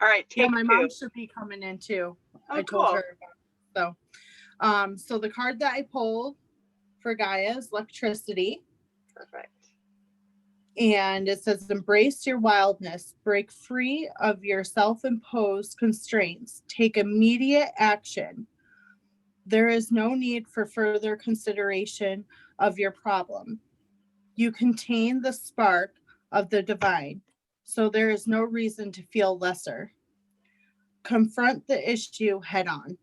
All right, Yeah, take my two. mom should be coming in too. Oh, I told cool. her. So the card that I pulled for Gaia is electricity. Perfect. And it says, embrace your wildness, break free of your self-imposed constraints, take immediate action. There is no need for further consideration of your problem. You contain the spark of the divine, so there is no reason to feel lesser. Confront the issue head on.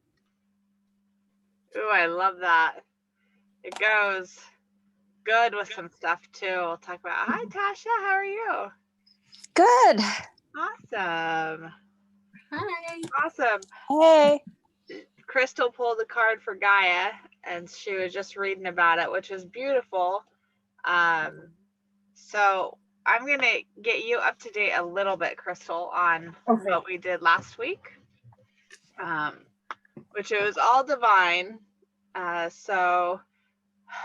Ooh, I love that. It goes good with some stuff too. We'll talk about. Hi, Tasha. How are you? Good. Awesome. Hi. Awesome. Hey. Crystal pulled a card for Gaia, and she was just reading about it, which was beautiful. So I'm going to get you up to date a little bit, Crystal, on what we did last week, which it was all divine. So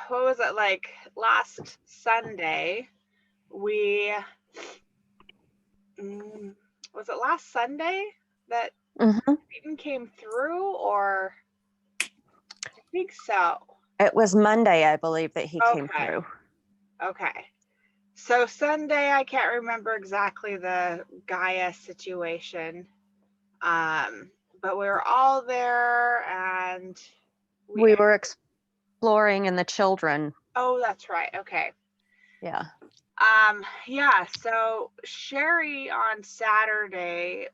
what was it, like last Sunday? Was it last Sunday that Satan came through, or I think so. It was Monday, I believe, that he came through. Okay. So Sunday, I can't remember exactly the Gaia situation, but we were all there, and we were exploring in the children. Oh, that's right. Okay. Yeah. Yeah. So Sherry on Saturday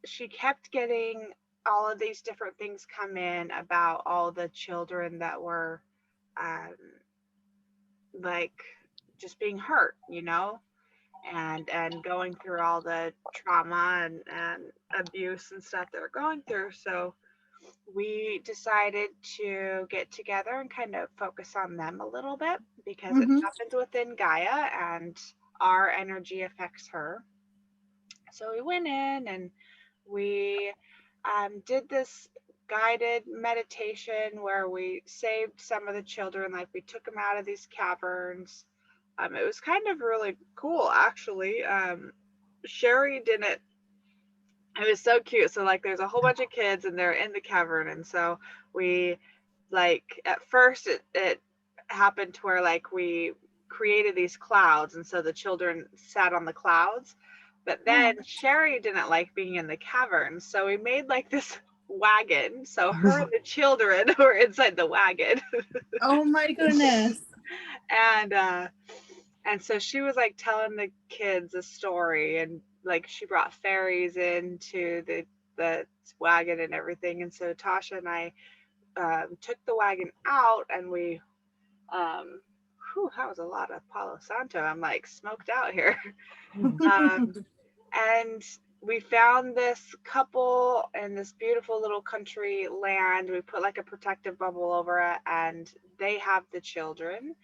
she kept getting all of these different things come in about all the children that were, like, just being hurt, and going through all the trauma and abuse and stuff they're going through. So we decided to get together and kind of focus on them a little bit, because it happens within Gaia and our energy affects her. So we went in and we did this guided meditation where we saved some of the children, like we took them out of these caverns. It was kind of really cool, actually. Sherry didn't. It was so cute. So, like, there's a whole bunch of kids and they're in the cavern, and so we, like, at first it happened to where, like, we created these clouds, and so the children sat on the clouds. But then Sherry didn't like being in the cavern, so we made like this wagon. So her and the children were inside the wagon. Oh my goodness. And so she was like telling the kids a story, and like she brought fairies into the wagon and everything. And so Tasha and I took the wagon out, and we that was a lot of Palo Santo. I'm like smoked out here. And we found this couple in this beautiful little country land. We put like a protective bubble over it, and they have the children,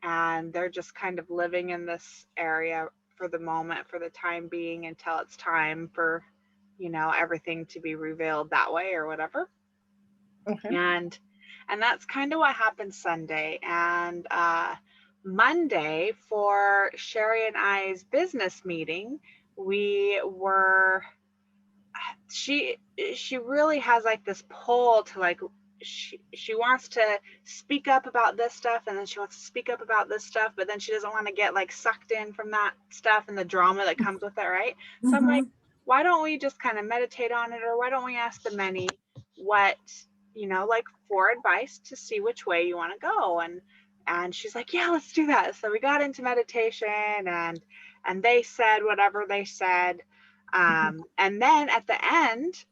and they're just kind of living in this area for the moment, for the time being, until it's time for, everything to be revealed that way or whatever. Okay. And that's kind of what happened Sunday. And Monday, for Sherry and I's business meeting, she really has like this pull to, like, she wants to speak up about this stuff, and then she wants to speak up about this stuff, but then she doesn't want to get like sucked in from that stuff and the drama that comes with it, right? So I'm like, why don't we just kind of meditate on it, or why don't we ask the many what, like, for advice to see which way you want to go? And she's like, yeah, let's do that. So we got into meditation, and they said whatever they said. And then at the end,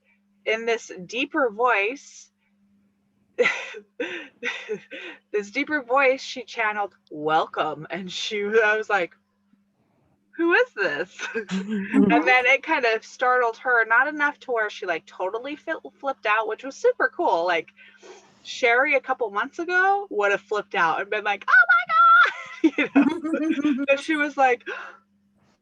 in this deeper voice, she channeled welcome. And I was like, who is this? And then it kind of startled her, not enough to where she like totally flipped out, which was super cool. Like, Sherry a couple months ago would have flipped out and been like, oh my God, But she was like,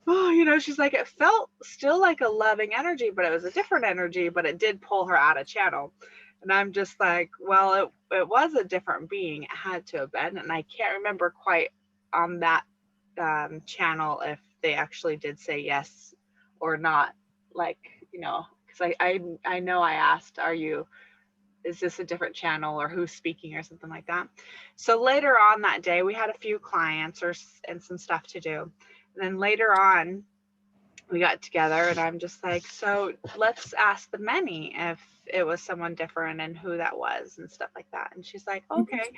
oh, she's like, it felt still like a loving energy, but it was a different energy, but it did pull her out of channel. And I'm just like, well, it was a different being. It had to have been. And I can't remember quite on that channel if they actually did say yes or not like, you know, because I know I asked, is this a different channel or who's speaking or something like that. So later on that day, we had a few clients and some stuff to do. And then later on, we got together and I'm just like, so let's ask the many if it was someone different and who that was and stuff like that. And she's like, okay.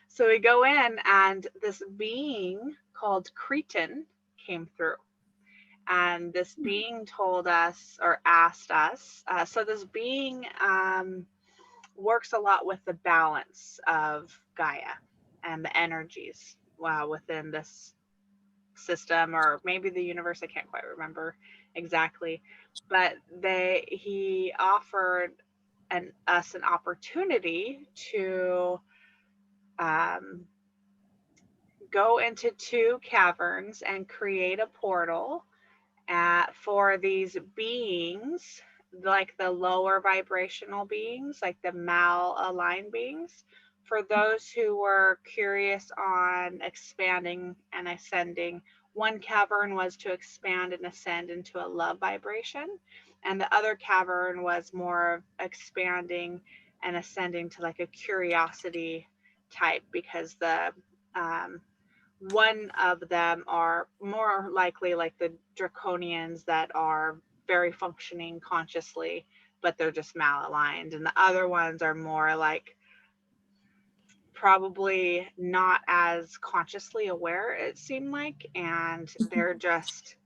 So we go in and this being called Cretan came through. And this being told us or asked us, so this being works a lot with the balance of Gaia and the energies within this system, or maybe the universe. I can't quite remember exactly, but he offered us an opportunity to um, go into 2 caverns and create a portal for these beings, like the lower vibrational beings, like the mal-aligned beings. For those who were curious on expanding and ascending, one cavern was to expand and ascend into a love vibration, and the other cavern was more of expanding and ascending to like a curiosity type, because the one of them are more likely like the draconians that are very functioning consciously, but they're just malaligned. And the other ones are more like probably not as consciously aware, it seemed like, and they're just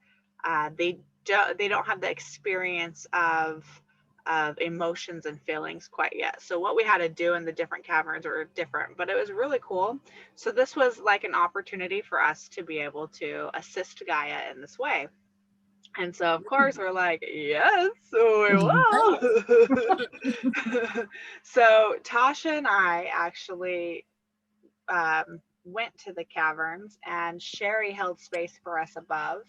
they don't have the experience of emotions and feelings quite yet. So what we had to do in the different caverns were different, but it was really cool. So this was like an opportunity for us to be able to assist Gaia in this way. And so of course we're like, yes, we will. So Tasha and I actually went to the caverns, and Sherry held space for us above.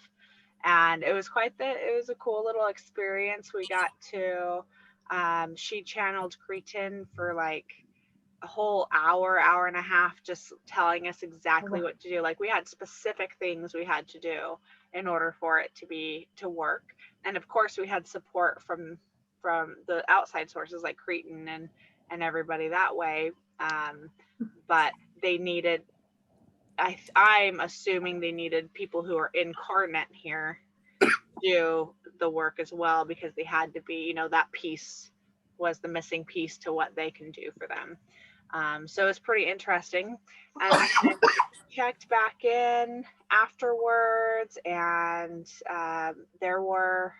And it was it was a cool little experience. We got to, she channeled Cretan for like a whole hour and a half, just telling us exactly what to do. Like we had specific things we had to do in order for it to work. And of course we had support from the outside sources like Cretan and everybody that way. But they needed, I'm assuming they needed people who are incarnate here do the work as well, because they had to be, you know, that piece was the missing piece to what they can do for them. So it's pretty interesting. And I checked back in afterwards, and there were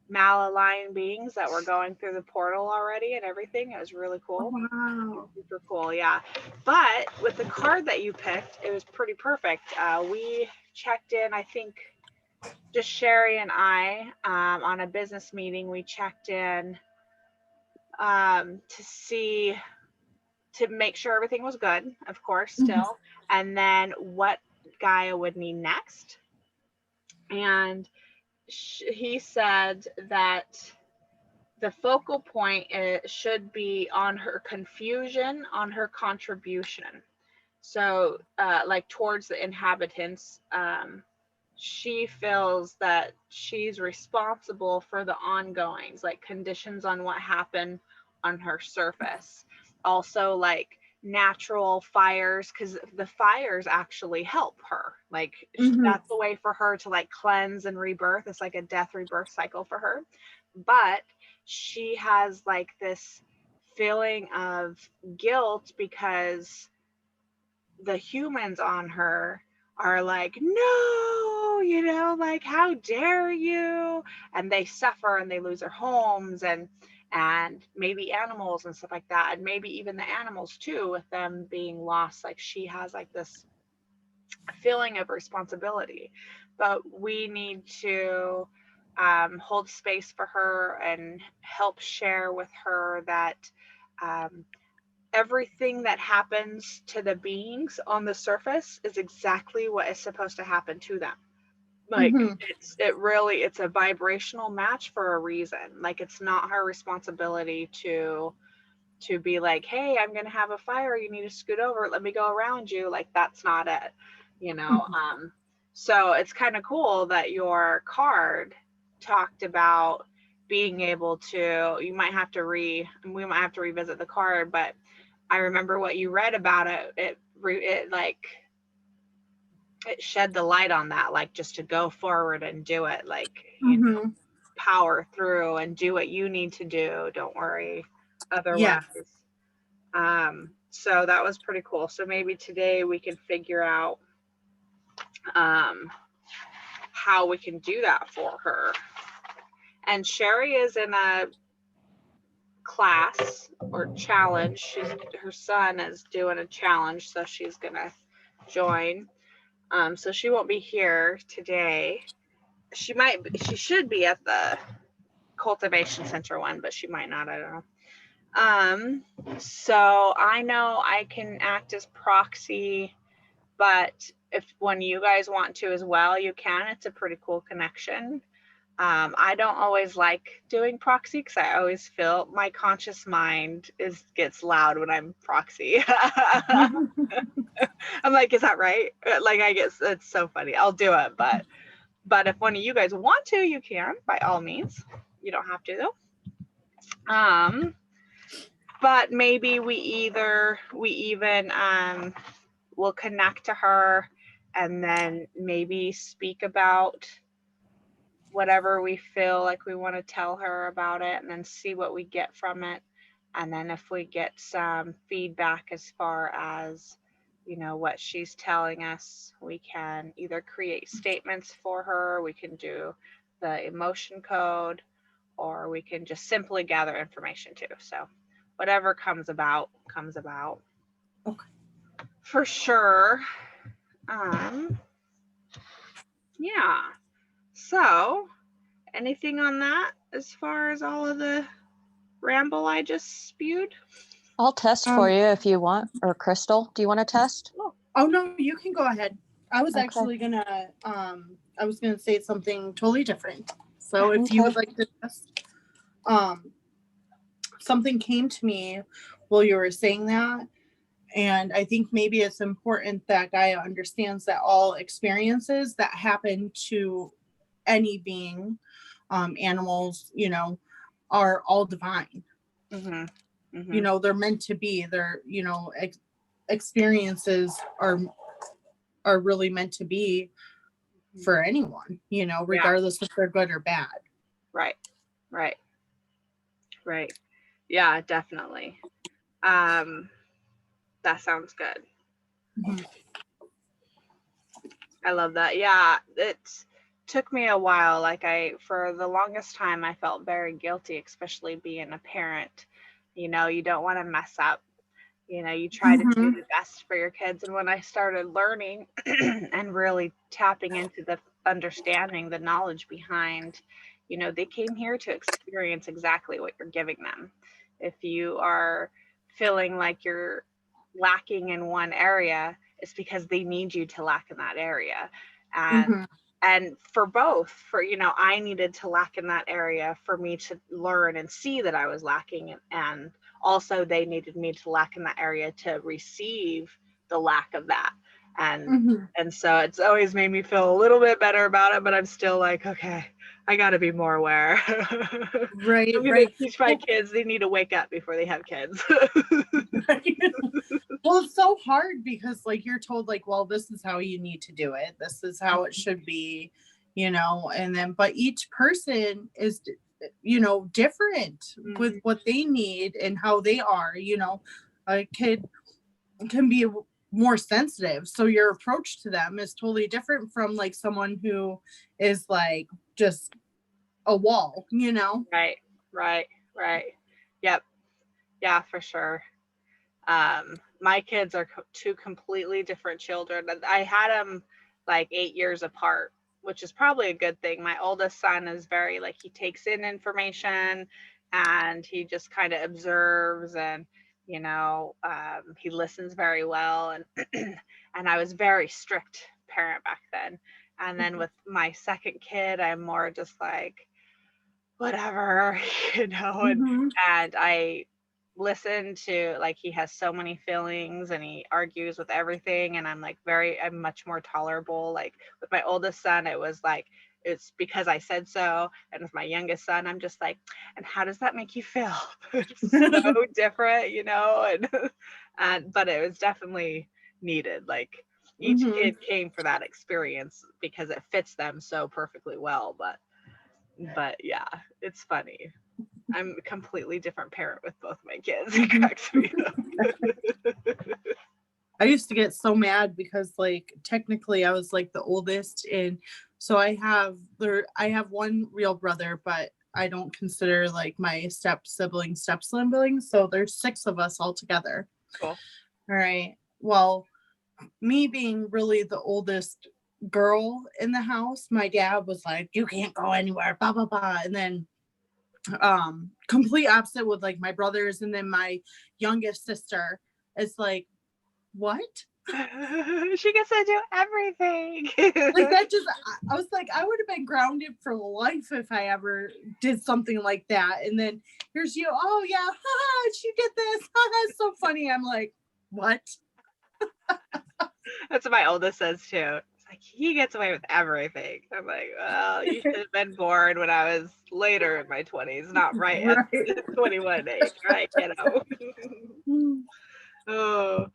malaligned beings that were going through the portal already and everything. It was really cool. Wow. Super cool, yeah. But with the card that you picked, it was pretty perfect. We checked in, I think, just Sherry and I, on a business meeting. We checked in to make sure everything was good, of course, still, and then what Gaia would need next. And he said that the focal point should be on her confusion, on her contribution. So, like towards the inhabitants, she feels that she's responsible for the ongoings, like conditions on what happened on her surface. Also, like natural fires, because the fires actually help her. Like that's a way for her to like cleanse and rebirth. It's like a death rebirth cycle for her. But she has like this feeling of guilt because the humans on her are like, no, you know, like how dare you, and they suffer and they lose their homes, and maybe animals and stuff like that, and maybe even the animals too, with them being lost. Like she has like this feeling of responsibility, but we need to hold space for her and help share with her that everything that happens to the beings on the surface is exactly what is supposed to happen to them. Like it's a vibrational match for a reason. Like it's not her responsibility to be like, hey, I'm gonna have a fire, you need to scoot over, let me go around you. Like that's not it, you know. So it's kind of cool that your card talked about being able to, we might have to revisit the card, but I remember what you read about it. It like, it shed the light on that, like just to go forward and do it, like, you know, Mm-hmm. power through and do what you need to do. Don't worry otherwise. Yes. So that was pretty cool. So maybe today we can figure out um, how we can do that for her. And Sherry is in a class or challenge. Her son is doing a challenge, so she's gonna join. So she won't be here today. She should be at the cultivation center one, but she might not. I don't know. So I know I can act as proxy, but if when you guys want to as well, you can. It's a pretty cool connection. I don't always like doing proxy because I always feel my conscious mind gets loud when I'm proxy. I'm like, is that right? Like, I guess it's so funny. I'll do it, but if one of you guys want to, you can, by all means. You don't have to though. But maybe we even will connect to her and then maybe speak about whatever we feel like we want to tell her about it, and then see what we get from it. And then if we get some feedback as far as, what she's telling us, we can either create statements for her, we can do the emotion code, or we can just simply gather information too. So whatever comes about, comes about. Okay. For sure. Yeah. So anything on that as far as all of the ramble I just spewed? I'll test for you if you want. Or Crystal, do you want to test? Oh no, you can go ahead. I was Okay. actually gonna say something totally different. So if you would like to test, something came to me while you were saying that, and I think maybe it's important that Gaia understands that all experiences that happen to any being, animals, are all divine. Mm-hmm. Mm-hmm. They're meant to be. They're, experiences are really meant to be for anyone, regardless if they're good or bad. Right. Yeah, definitely. That sounds good. Mm-hmm. I love that. Yeah, it took me a while. Like, for the longest time, I felt very guilty, especially being a parent. You don't want to mess up. You try to do the best for your kids. And when I started learning and really tapping into the understanding, the knowledge behind, they came here to experience exactly what you're giving them. If you are feeling like you're lacking in one area, it's because they need you to lack in that area. And Mm-hmm. and for both, I needed to lack in that area for me to learn and see that I was lacking, and also they needed me to lack in that area to receive the lack of that. And so it's always made me feel a little bit better about it, but I'm still like, okay, I got to be more aware. Right. I'm gonna teach my kids they need to wake up before they have kids. Well, it's so hard because you're told well, this is how you need to do it, this is how it should be, and then but each person is different with what they need and how they are. A kid can be more sensitive, so your approach to them is totally different from someone who is just a wall. Right. Yep. Yeah, for sure. My kids are two completely different children. I had them 8 years apart, which is probably a good thing. My oldest son is very he takes in information and he just kind of observes, and he listens very well, and and I was very strict parent back then. And then with my second kid, I'm more just whatever, and I listen to he has so many feelings and he argues with everything, and I'm much more tolerable. With my oldest son, it it's because I said so. And with my youngest son, I'm just like, and how does that make you feel? It's so different, you know, and but it was definitely needed. Like each Mhm. kid came for that experience because it fits them so perfectly well. But yeah, it's funny. I'm a completely different parent with both my kids. It cracks me up. I used to get so mad because like technically I was like the oldest, and so I have one real brother, but I don't consider like my step sibling. So there's 6 of us all together. Cool. All right. Well, me being really the oldest girl in the house, my dad was like, "You can't go anywhere, blah blah blah." And then complete opposite with like my brothers, and then my youngest sister is like, "What?" She gets to do everything. Like that just I was like, I would have been grounded for life if I ever did something like that. And then here's you, oh yeah, haha, she did this. Haha, it's so funny. I'm like, what? That's what my oldest says too. It's like he gets away with everything. I'm like, well, you should have been born when I was later in my 20s, not right at Right. the 21 age, right, kiddo? Oh.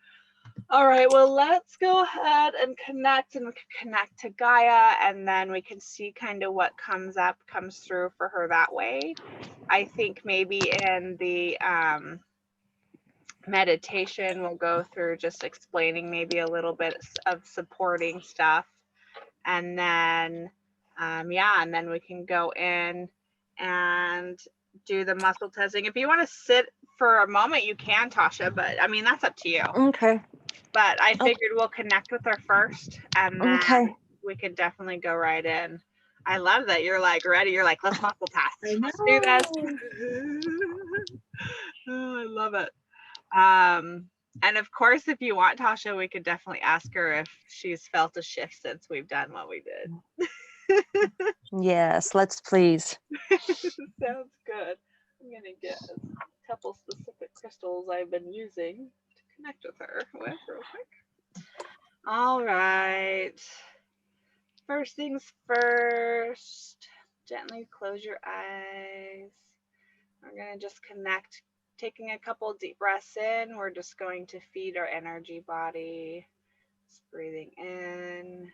All right, well, let's go ahead and connect, and we can connect to Gaia, and then we can see kind of what comes through for her that way. I think maybe in the meditation, we'll go through just explaining maybe a little bit of supporting stuff. And then, yeah, and then we can go in and do the muscle testing. If you want to sit for a moment, you can, Tasha, but I mean, that's up to you. Okay. But I figured we'll connect with her first, and then Okay. we could definitely go right in. I love that you're like ready. You're like, let's muscle test. I Let's do this. Oh, I love it. And of course, if you want, Tasha, we could definitely ask her if she's felt a shift since we've done what we did. Yes, let's please. Sounds good. I'm gonna get a couple specific crystals I've been using to connect with her with real quick. All right. First things first, gently close your eyes. We're going to just connect, taking a couple deep breaths in. We're just going to feed our energy body. Just breathing in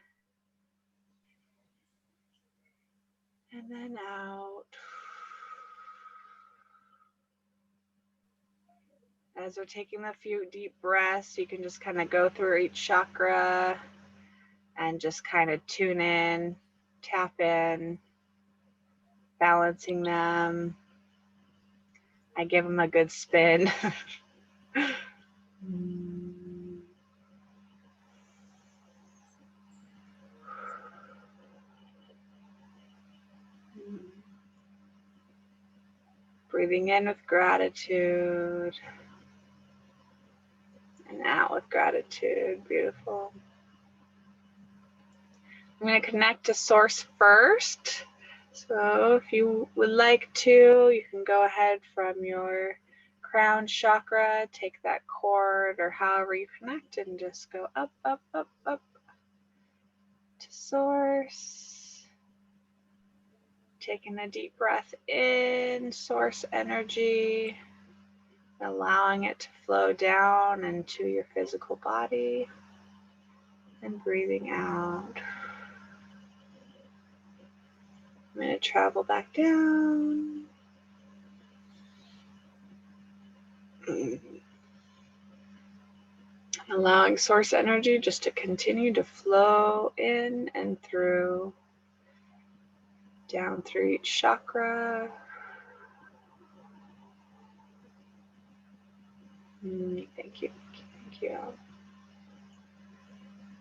and then out. As we're taking a few deep breaths, you can just kind of go through each chakra and just kind of tune in, tap in, balancing them. I give them a good spin. Breathing in with gratitude and out with gratitude. Beautiful. I'm going to connect to source first. So if you would like to, you can go ahead from your crown chakra, take that cord or however you connect and just go up, up, up, up to source. Taking a deep breath in, source energy, allowing it to flow down into your physical body, and breathing out. I'm going to travel back down. Allowing source energy just to continue to flow in and through, down through each chakra. Thank you, thank you.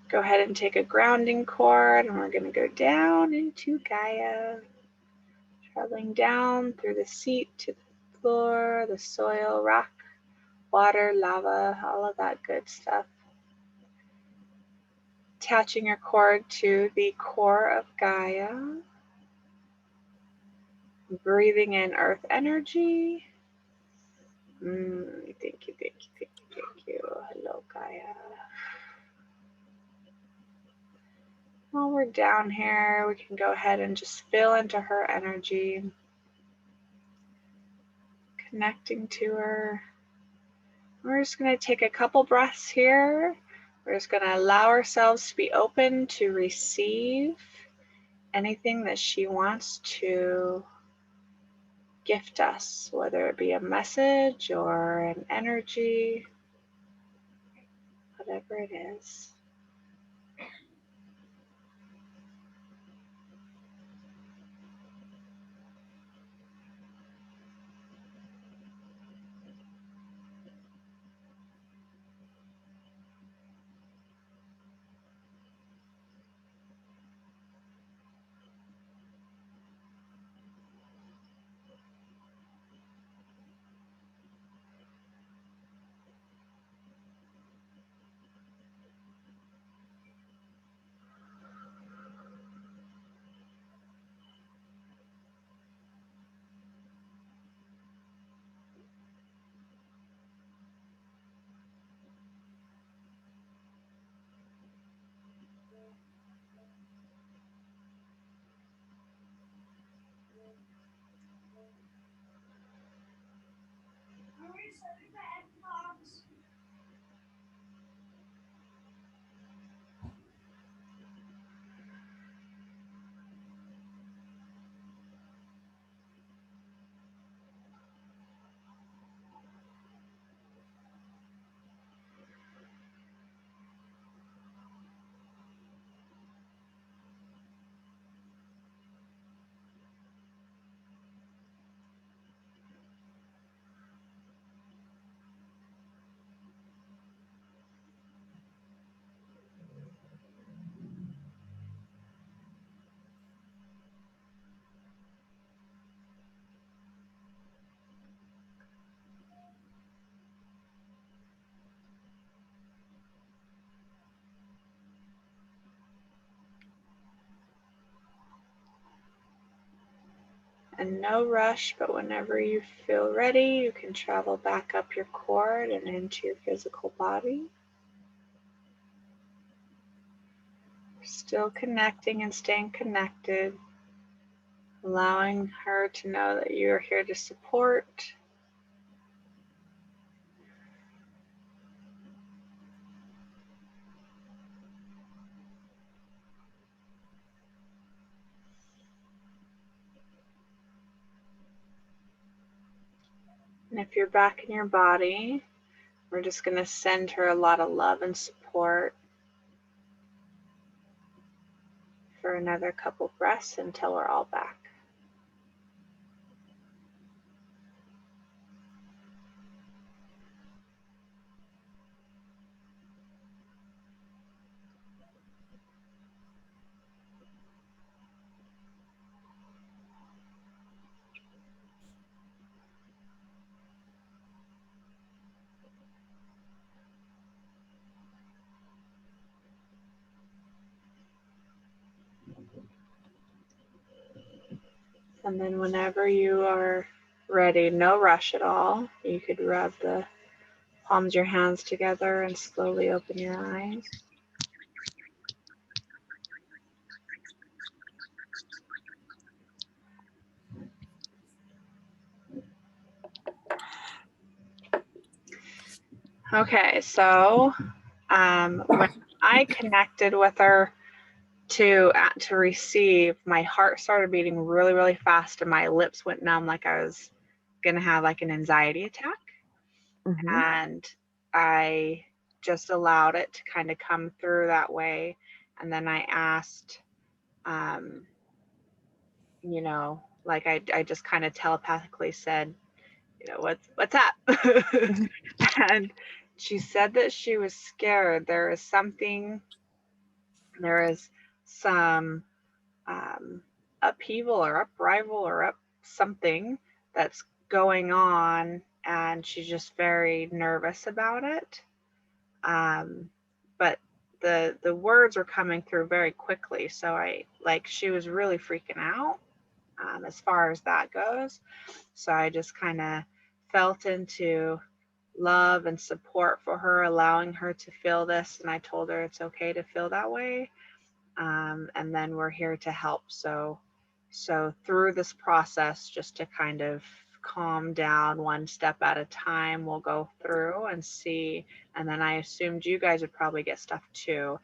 Go ahead and take a grounding cord, and we're going to go down into Gaia, traveling down through the seat to the floor, the soil, rock, water, lava, all of that good stuff. Attaching your cord to the core of Gaia. Breathing in earth energy. Thank you, thank you, thank you, thank you. Hello, Gaia. While we're down here, we can go ahead and just feel into her energy, connecting to her. We're just going to take a couple breaths here. We're just going to allow ourselves to be open to receive anything that she wants to gift us, whether it be a message or an energy, whatever it is. And no rush, but whenever you feel ready, you can travel back up your cord and into your physical body. Still connecting and staying connected, allowing her to know that you are here to support. And if you're back in your body, we're just going to send her a lot of love and support for another couple breaths until we're all back. And then whenever you are ready, no rush at all, you could rub the palms of your hands together and slowly open your eyes. Okay, so when I connected with her to receive, my heart started beating really, really fast and my lips went numb like I was gonna have like an anxiety attack. Mm-hmm. And I just allowed it to kind of come through that way. And then I asked, you know, like I just kind of telepathically said, you know, what's up? And she said that she was scared. There is some upheaval or uprisal or up something that's going on, and she's just very nervous about it. But the words were coming through very quickly, so she was really freaking out as far as that goes. So I just kind of felt into love and support for her, allowing her to feel this, and I told her it's okay to feel that way. and then we're here to help. So through this process, just to kind of calm down one step at a time, we'll go through and see. And then I assumed you guys would probably get stuff too.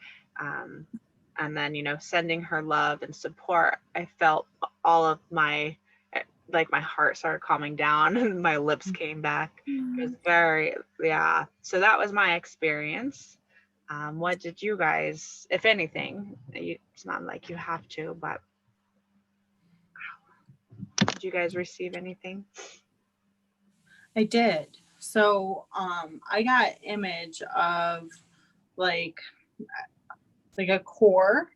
And then, sending her love and support, I felt all of my, like my heart started calming down and my lips came back. It was very, yeah. So that was my experience. What did you guys, if anything, it's not like you have to, but did you guys receive anything? I did. So I got image of like a core,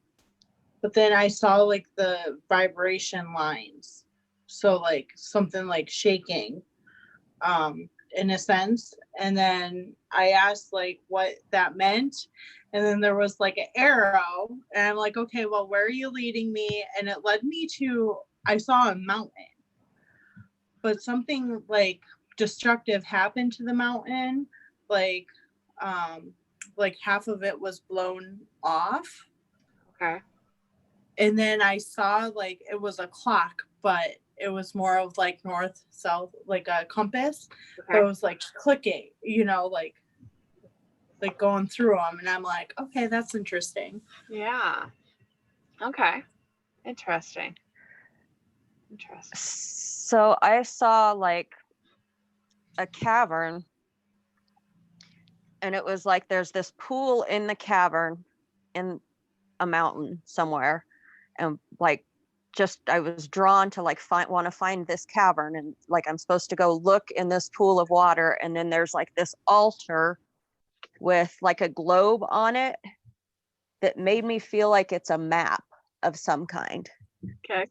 but then I saw like the vibration lines. So like something like shaking in a sense. And then I asked like what that meant. And then there was like an arrow. And I'm like, okay, well, where are you leading me? And it led me to, I saw a mountain. But something like destructive happened to the mountain. Like half of it was blown off. Okay. And then I saw like it was a clock, but it was more of like north, south, like a compass. Okay. But it was like clicking, like going through them. And I'm like, okay, that's interesting. Yeah. Okay. Interesting. So I saw like a cavern, and it was like there's this pool in the cavern in a mountain somewhere, and like just I was drawn to like want to find this cavern, and like I'm supposed to go look in this pool of water, and then there's like this altar with like a globe on it that made me feel like it's a map of some kind. Okay.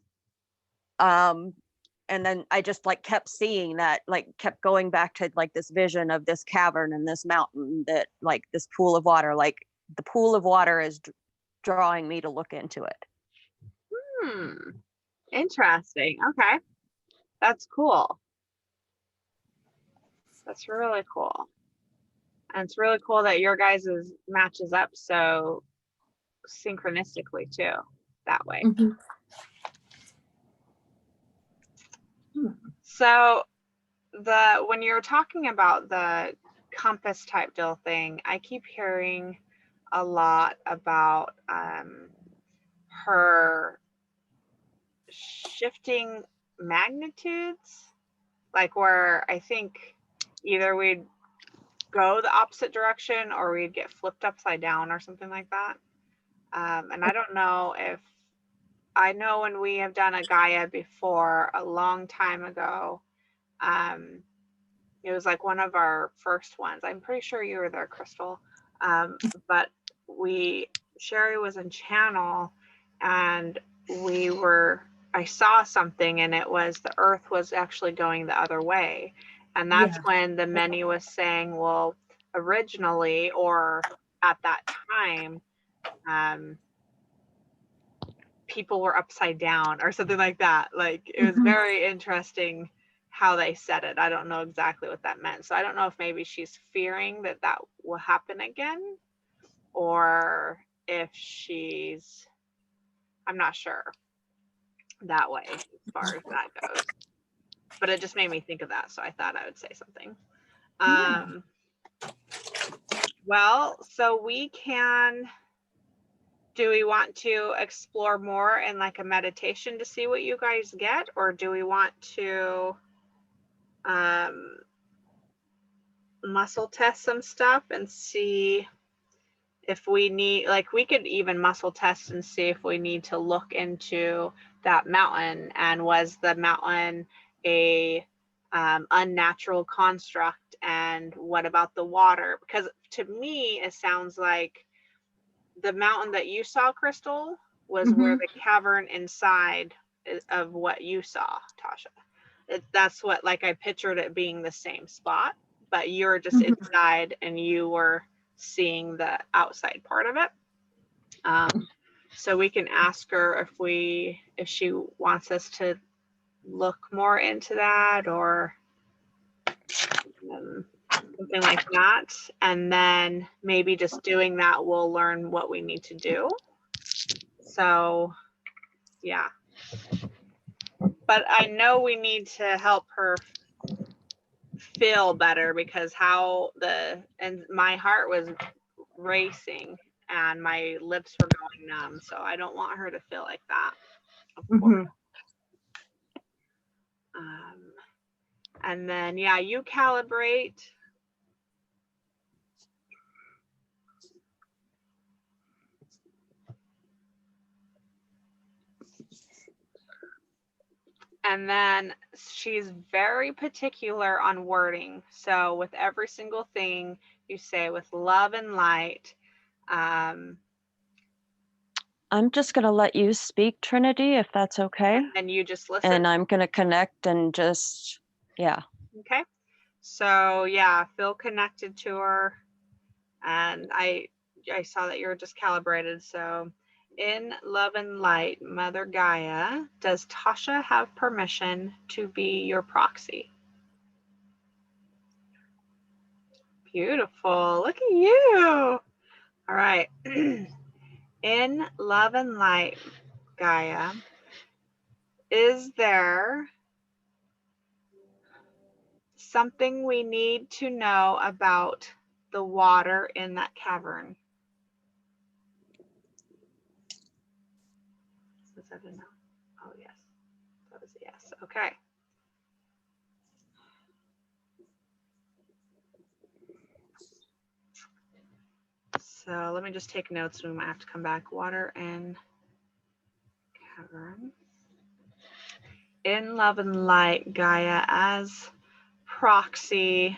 And then I just like kept seeing that, like kept going back to like this vision of this cavern and this mountain, that like this pool of water, like the pool of water is drawing me to look into it. Interesting. Okay. That's cool. That's really cool. And it's really cool that your guys's matches up so synchronistically too, that way. Mm-hmm. So when you're talking about the compass type deal thing, I keep hearing a lot about her shifting magnitudes, like where I think either we'd go the opposite direction or we'd get flipped upside down or something like that. And I don't know if, I know when we have done a Gaia before a long time ago, it was like one of our first ones. I'm pretty sure you were there, Crystal. But Sherry was in channel, and I saw something, and it was the earth was actually going the other way. And that's when the many was saying, well, originally, or at that time, people were upside down or something like that. Like it was very interesting how they said it. I don't know exactly what that meant. So I don't know if maybe she's fearing that will happen again, or if I'm not sure that way as far as that goes. But it just made me think of that. So I thought I would say something. Well, so do we want to explore more in like a meditation to see what you guys get, or do we want to muscle test some stuff and see if we need, like we could even muscle test and see if we need to look into that mountain, and was the mountain a unnatural construct, and what about the water? Because to me it sounds like the mountain that you saw, Crystal, was where the cavern inside of what you saw, Tasha. That's what, like, I pictured it being the same spot, but you're just inside and you were seeing the outside part of it. So we can ask her if she wants us to look more into that, or something like that, and then maybe just doing that we'll learn what we need to do. So, yeah. But I know we need to help her feel better, because and my heart was racing and my lips were going numb. So I don't want her to feel like that, of course. Mhm. And then, yeah, you calibrate. And then she's very particular on wording. So with every single thing you say with love and light. I'm just going to let you speak, Trinity, if that's okay. And you just listen. And I'm going to connect and just, yeah. Okay. So yeah, feel connected to her. And I saw that you're just calibrated. So in love and light, Mother Gaia, does Tasha have permission to be your proxy? Beautiful. Look at you. All right. In love and light, Gaia, is there something we need to know about the water in that cavern? Was that a no? Oh, yes. That was a yes. Okay. So let me just take notes. We might have to come back. Water and cavern. In love and light, Gaia, as proxy,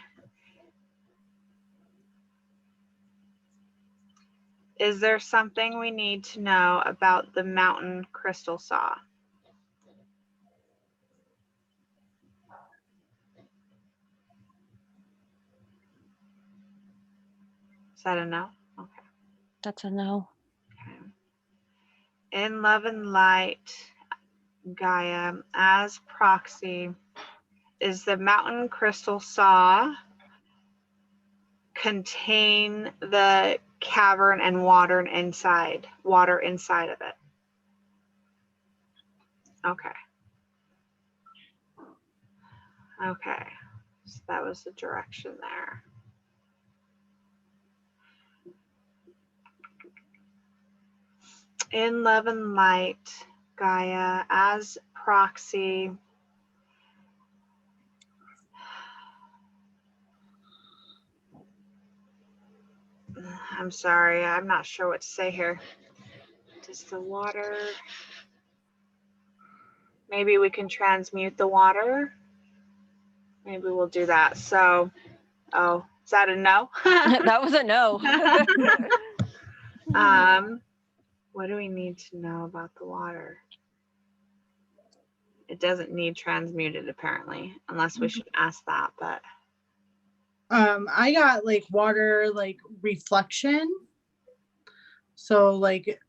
is there something we need to know about the mountain crystal saw? Is that a no? Okay. That's a no. Okay. In love and light, Gaia, as proxy, is the mountain crystal saw contain the cavern and water inside of it? Okay. Okay. So that was the direction there. In love and light, Gaia, as proxy, I'm sorry, I'm not sure what to say here. Does the water, maybe we can transmute the water? Maybe we'll do that. So, oh, is that a no? That was a no. What do we need to know about the water? It doesn't need transmuted, apparently, unless we should ask that, but. I got like water, like reflection. So like,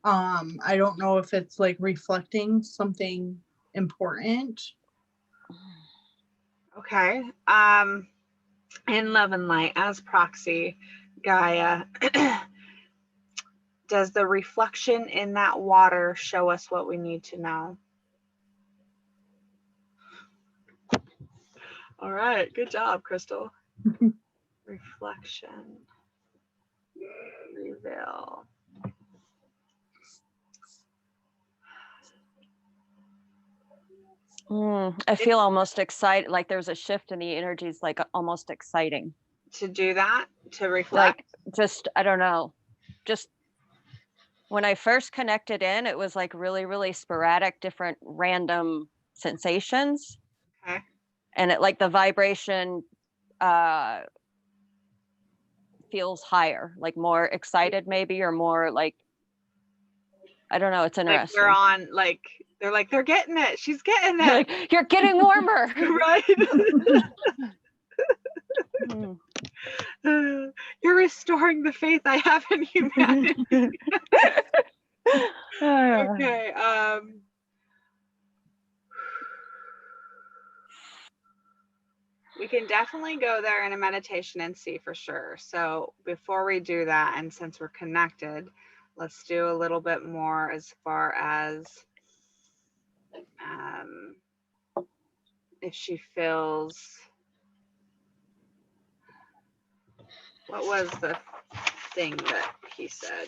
I don't know if it's like reflecting something important. Okay. In love and light, as proxy, Gaia, does the reflection in that water show us what we need to know? All right, good job, Crystal. Reflection, reveal. I feel almost excited, like there's a shift in the energies, like almost exciting. To do that, to reflect? Like, just, I don't know. Just when I first connected in, it was like really, really sporadic, different random sensations. Okay. And it like the vibration feels higher, like more excited maybe, or more like, I don't know, it's interesting. Like we're on, like, they're like, they're getting it. She's getting it. Like, you're getting warmer. Right. You're restoring the faith I have in humanity. Okay. We can definitely go there in a meditation and see for sure. So before we do that, and since we're connected, Let's do a little bit more as far as if she feels, what was the thing that he said?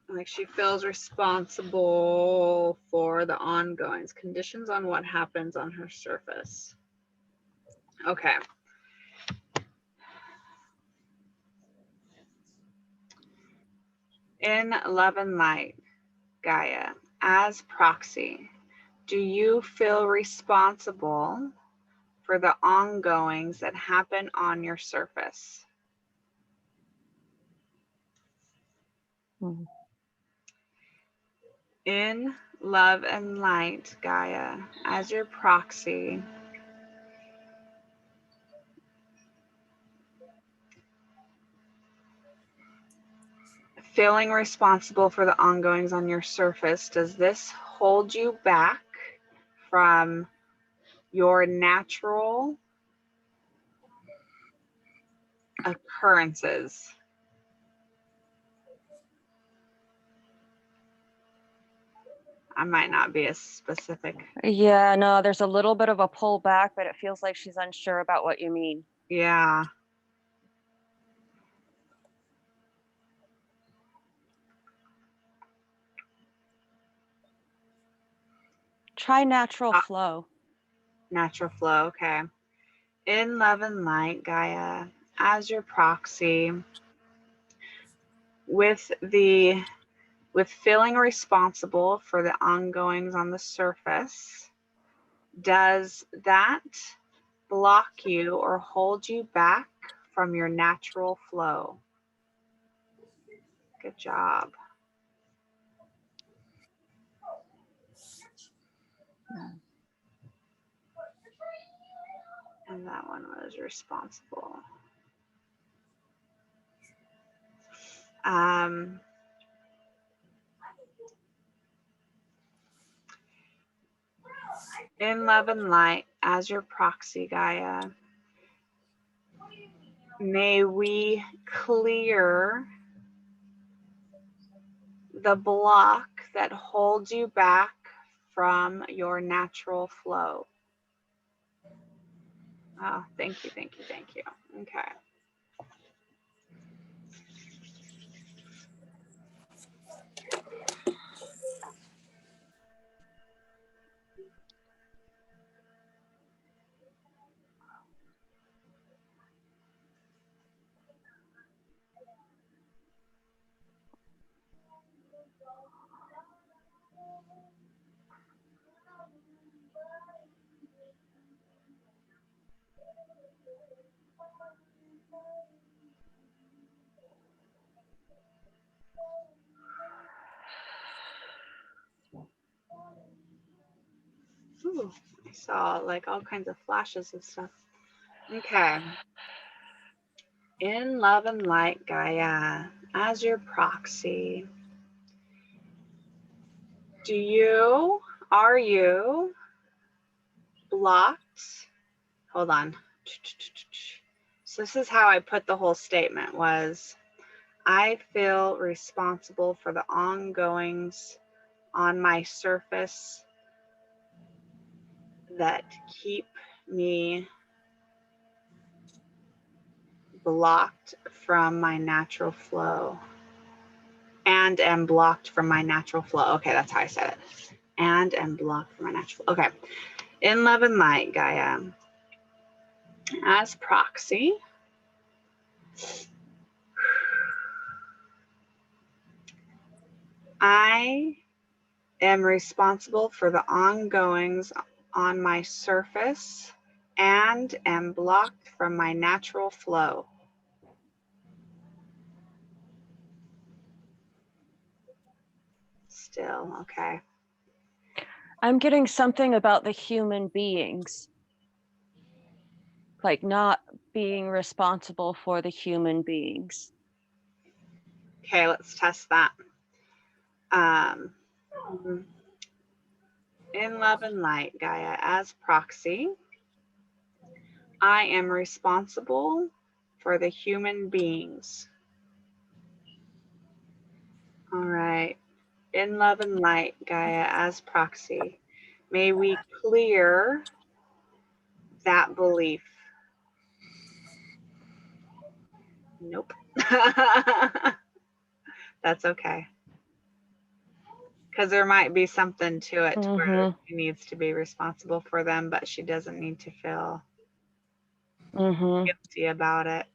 Like she feels responsible for the ongoings, conditions on what happens on her surface. Okay. In love and light, Gaia, as proxy, do you feel responsible for the ongoings that happen on your surface? Mhm. In love and light, Gaia, as your proxy, feeling responsible for the ongoings on your surface, does this hold you back from your natural occurrences? I might not be as specific. Yeah, no, there's a little bit of a pullback, but it feels like she's unsure about what you mean. Yeah. Try natural flow. Natural flow, okay. In love and light, Gaia, as your proxy, with feeling responsible for the ongoings on the surface, does that block you or hold you back from your natural flow? Good job. And that one was responsible. In love and light, as your proxy, Gaia, may we clear the block that holds you back from your natural flow. Oh, thank you, thank you, thank you. Okay. Ooh, I saw like all kinds of flashes of stuff. Okay. In love and light, Gaia, as your proxy, are you blocked? Hold on. So this is how I put the whole statement was, I feel responsible for the ongoings on my surface that keep me blocked from my natural flow and am blocked from my natural flow. Okay, that's how I said it. And am blocked from my natural flow. Okay. In love and light, Gaia, as proxy, I am responsible for the ongoings on my surface and am blocked from my natural flow. Still, okay. I'm getting something about the human beings, like not being responsible for the human beings. Okay, let's test that. In love and light, Gaia, as proxy, I am responsible for the human beings. All right. In love and light, Gaia, as proxy, may we clear that belief. Nope. That's okay. Because there might be something to it to where she needs to be responsible for them, but she doesn't need to feel guilty about it.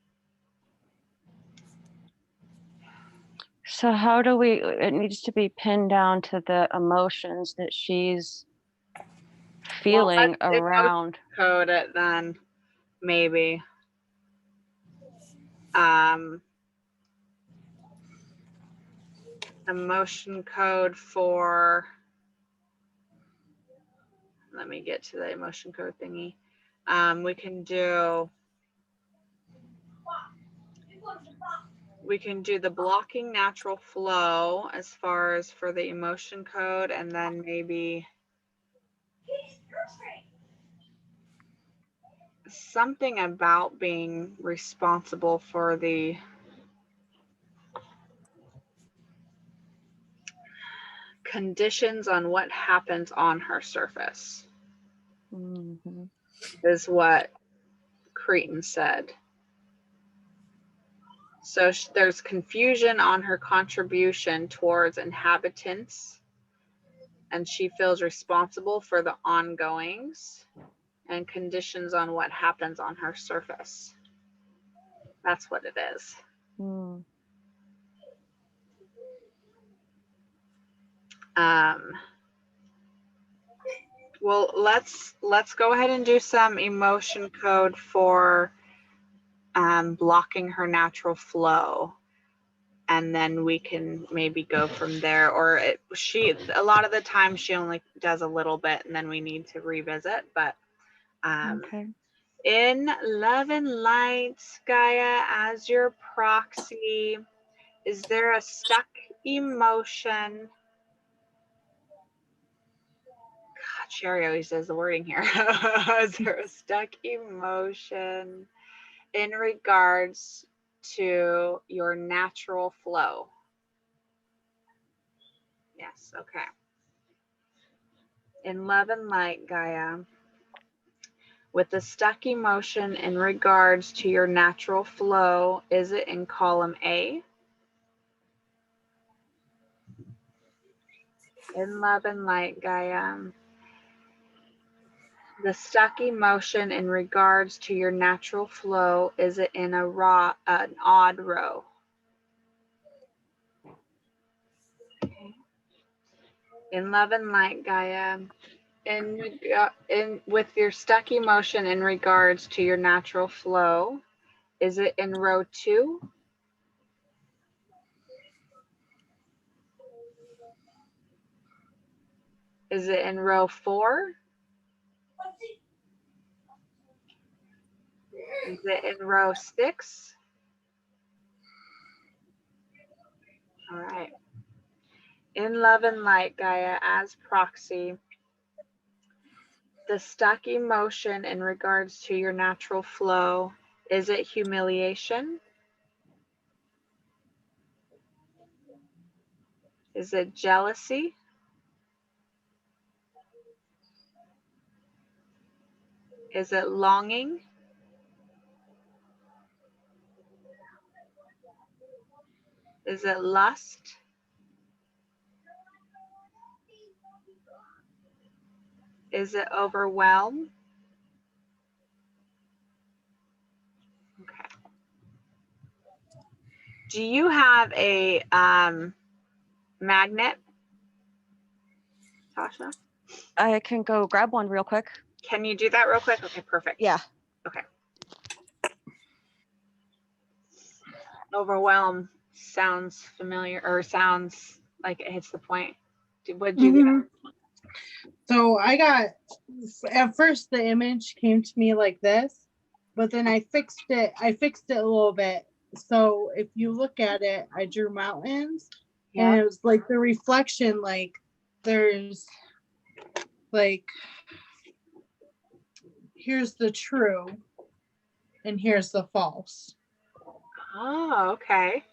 So how do we, it needs to be pinned down to the emotions that she's feeling around. Code it then, maybe. Emotion code for, let me get to the emotion code thingy. We can do the blocking natural flow as far as for the emotion code, and then maybe something about being responsible for the conditions on what happens on her surface, is what Cretan said. So there's confusion on her contribution towards inhabitants, and she feels responsible for the ongoings and conditions on what happens on her surface. That's what it is. Well, let's go ahead and do some emotion code for blocking her natural flow, and then we can maybe go from there. Or a lot of the time she only does a little bit, and then we need to revisit. But in love and light, Gaia, as your proxy, is there a stuck emotion? God, Sherry always says the wording here. Is there a stuck emotion in regards to your natural flow? Yes, okay. In love and light, Gaia, with the stuck emotion in regards to your natural flow, is it in column A? In love and light, Gaia, the stuck emotion in regards to your natural flow, is it in an odd row? Okay. In love and light, Gaia, with your stuck emotion in regards to your natural flow, is it in row 2? Is it in row 4? Is it in row 6? All right. In love and light, Gaia, as proxy, the stuck emotion in regards to your natural flow, is it humiliation? Is it jealousy? Is it longing? Is it lust? Is it overwhelm? Okay. Do you have a magnet, Tasha? I can go grab one real quick. Can you do that real quick? Okay, perfect. Yeah. Okay. Overwhelm sounds familiar, or sounds like it hits the point. What did you get? So I got, at first the image came to me like this, but then I fixed it a little bit. So if you look at it, I drew mountains, and it was like the reflection, like there's like, here's the true and here's the false. Oh, okay.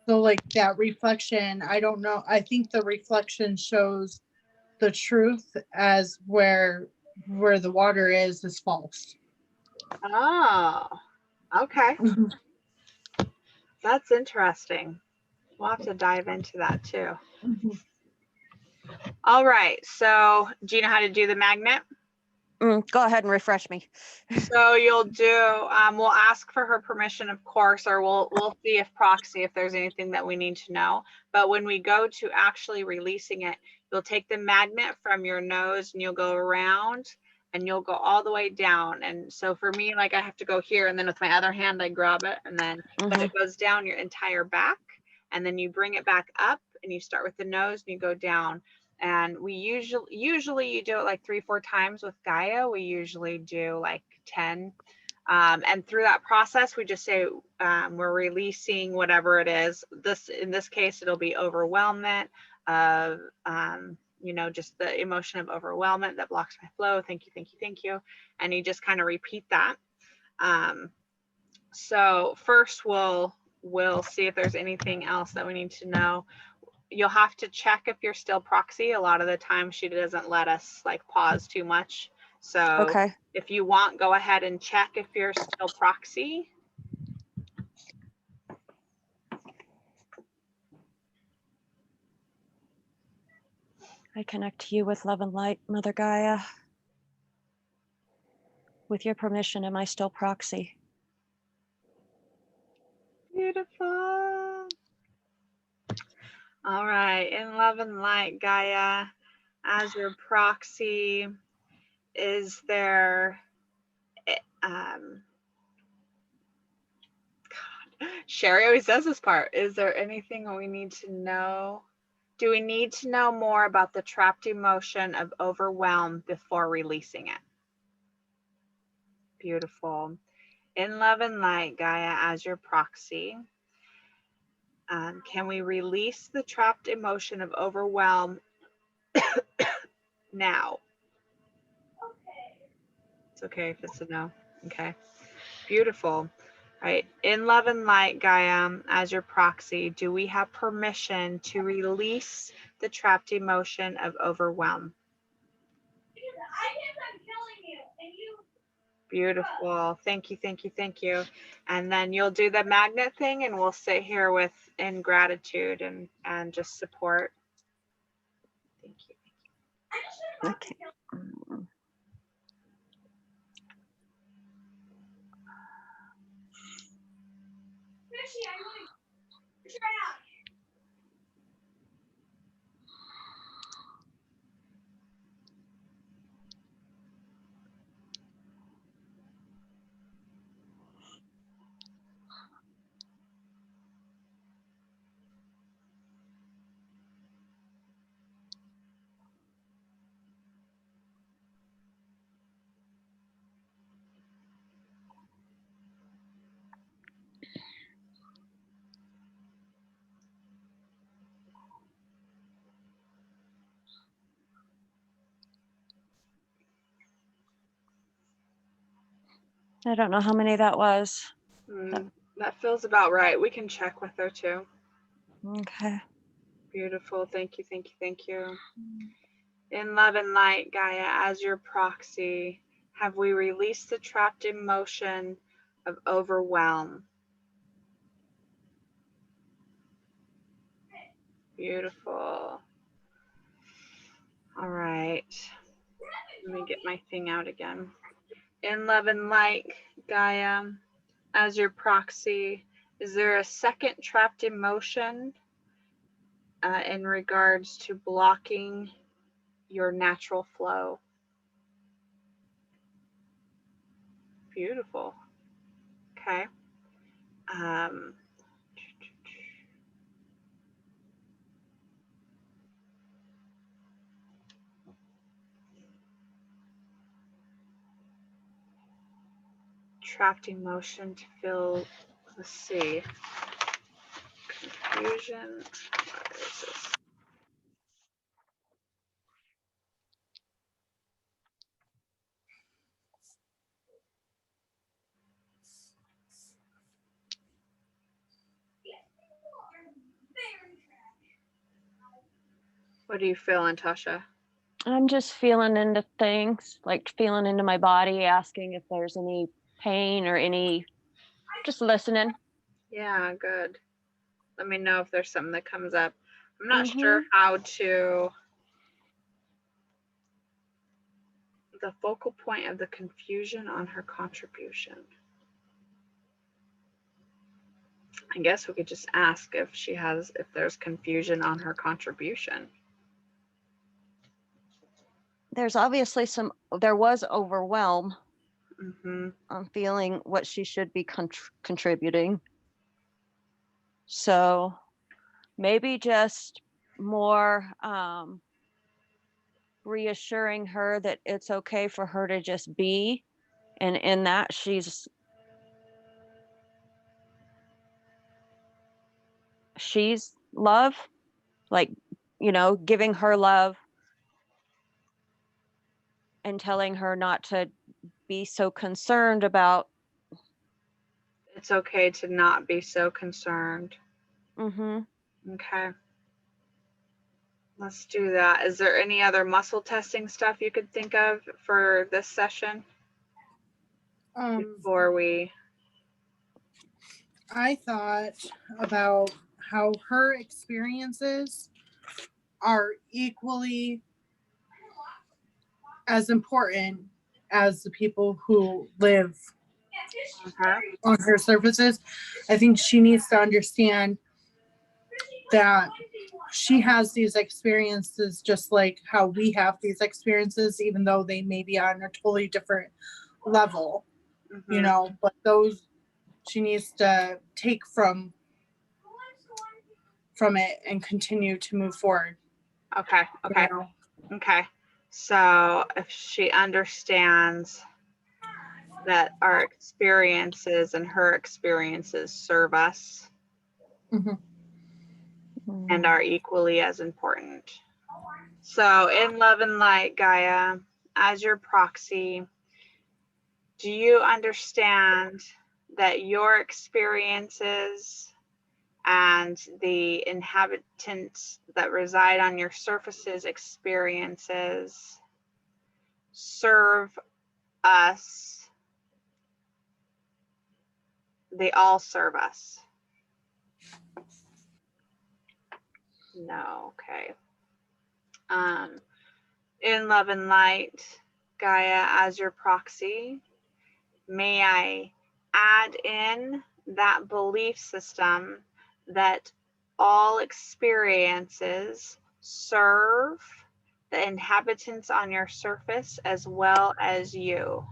So like that reflection, I don't know. I think the reflection shows the truth as where the water is false. Oh, okay. Mhm. That's interesting. We'll have to dive into that too. Mhm. All right. So, do you know how to do the magnet? Go ahead and refresh me. So you'll do. We'll ask for her permission, of course, or we'll see if proxy if there's anything that we need to know. But when we go to actually releasing it, you'll take the magnet from your nose and you'll go around and you'll go all the way down. And so for me, like I have to go here, and then with my other hand I grab it, and then but it goes down your entire back, and then you bring it back up, and you start with the nose and you go down. And we usually you do it like 3-4 times. With Gaia we usually do like 10, and through that process we just say we're releasing whatever it is. In this case it'll be overwhelmment of you know, just the emotion of overwhelmment that blocks my flow. Thank you, thank you, thank you. And you just kind of repeat that. So first we'll see if there's anything else that we need to know. You'll have to check if you're still proxy. A lot of the time she doesn't let us like pause too much. So Okay. if you want, go ahead and check if you're still proxy. I connect to you with love and light, Mother Gaia. With your permission, am I still proxy? Beautiful. All right. In love and light, Gaia, as your proxy, is there Sherry always does this part. Is there anything we need to know? Do we need to know more about the trapped emotion of overwhelm before releasing it? Beautiful. In love and light, Gaia, as your proxy, can we release the trapped emotion of overwhelm now? It's okay if it's a no. Okay. Beautiful. Right. In love and light, Gaia, as your proxy, do we have permission to release the trapped emotion of overwhelm? Beautiful. Thank you, thank you, thank you. And then you'll do the magnet thing, and we'll sit here with in gratitude and just support. Thank you. Okay. I don't know how many that was. That feels about right. We can check with her too. Okay. Beautiful. Thank you, thank you, thank you. In love and light, Gaia, as your proxy, have we released the trapped emotion of overwhelm? Beautiful. All right. Let me get my thing out again. In love and light, Gaia, as your proxy, is there a second trapped emotion in regards to blocking your natural flow? Beautiful. Okay. Trapped emotion to feel, let's see, confusion. Where is this? What are you feeling, Tasha? I'm just feeling into things, like feeling into my body, asking if there's any pain or any, just listening. Yeah, good. Let me know if there's something that comes up. I'm not sure Mm-hmm. how to. The focal point of the confusion on her contribution. I guess we could just ask if there's confusion on her contribution. There's obviously there was overwhelm. Mm-hmm. I'm feeling what she should be contributing. So maybe just more reassuring her that it's okay for her to just be. And in that, she's love, like, giving her love and telling her not to be so concerned about. It's okay to not be so concerned. Mm-hmm. Okay. Let's do that. Is there any other muscle testing stuff you could think of for this session before we? I thought about how her experiences are equally as important as the people who live on her surfaces. I think she needs to understand that she has these experiences just like how we have these experiences, even though they may be on a totally different level, Mm-hmm. but those she needs to take from it and continue to move forward. Okay. Okay. Okay. So if she understands that our experiences and her experiences serve us and are equally as important. So in love and light, Gaia, as your proxy, do you understand that your experiences and the inhabitants that reside on your surface's experiences serve us? They all serve us. No, okay. In love and light, Gaia, as your proxy, may I add in that belief system that all experiences serve the inhabitants on your surface as well as you.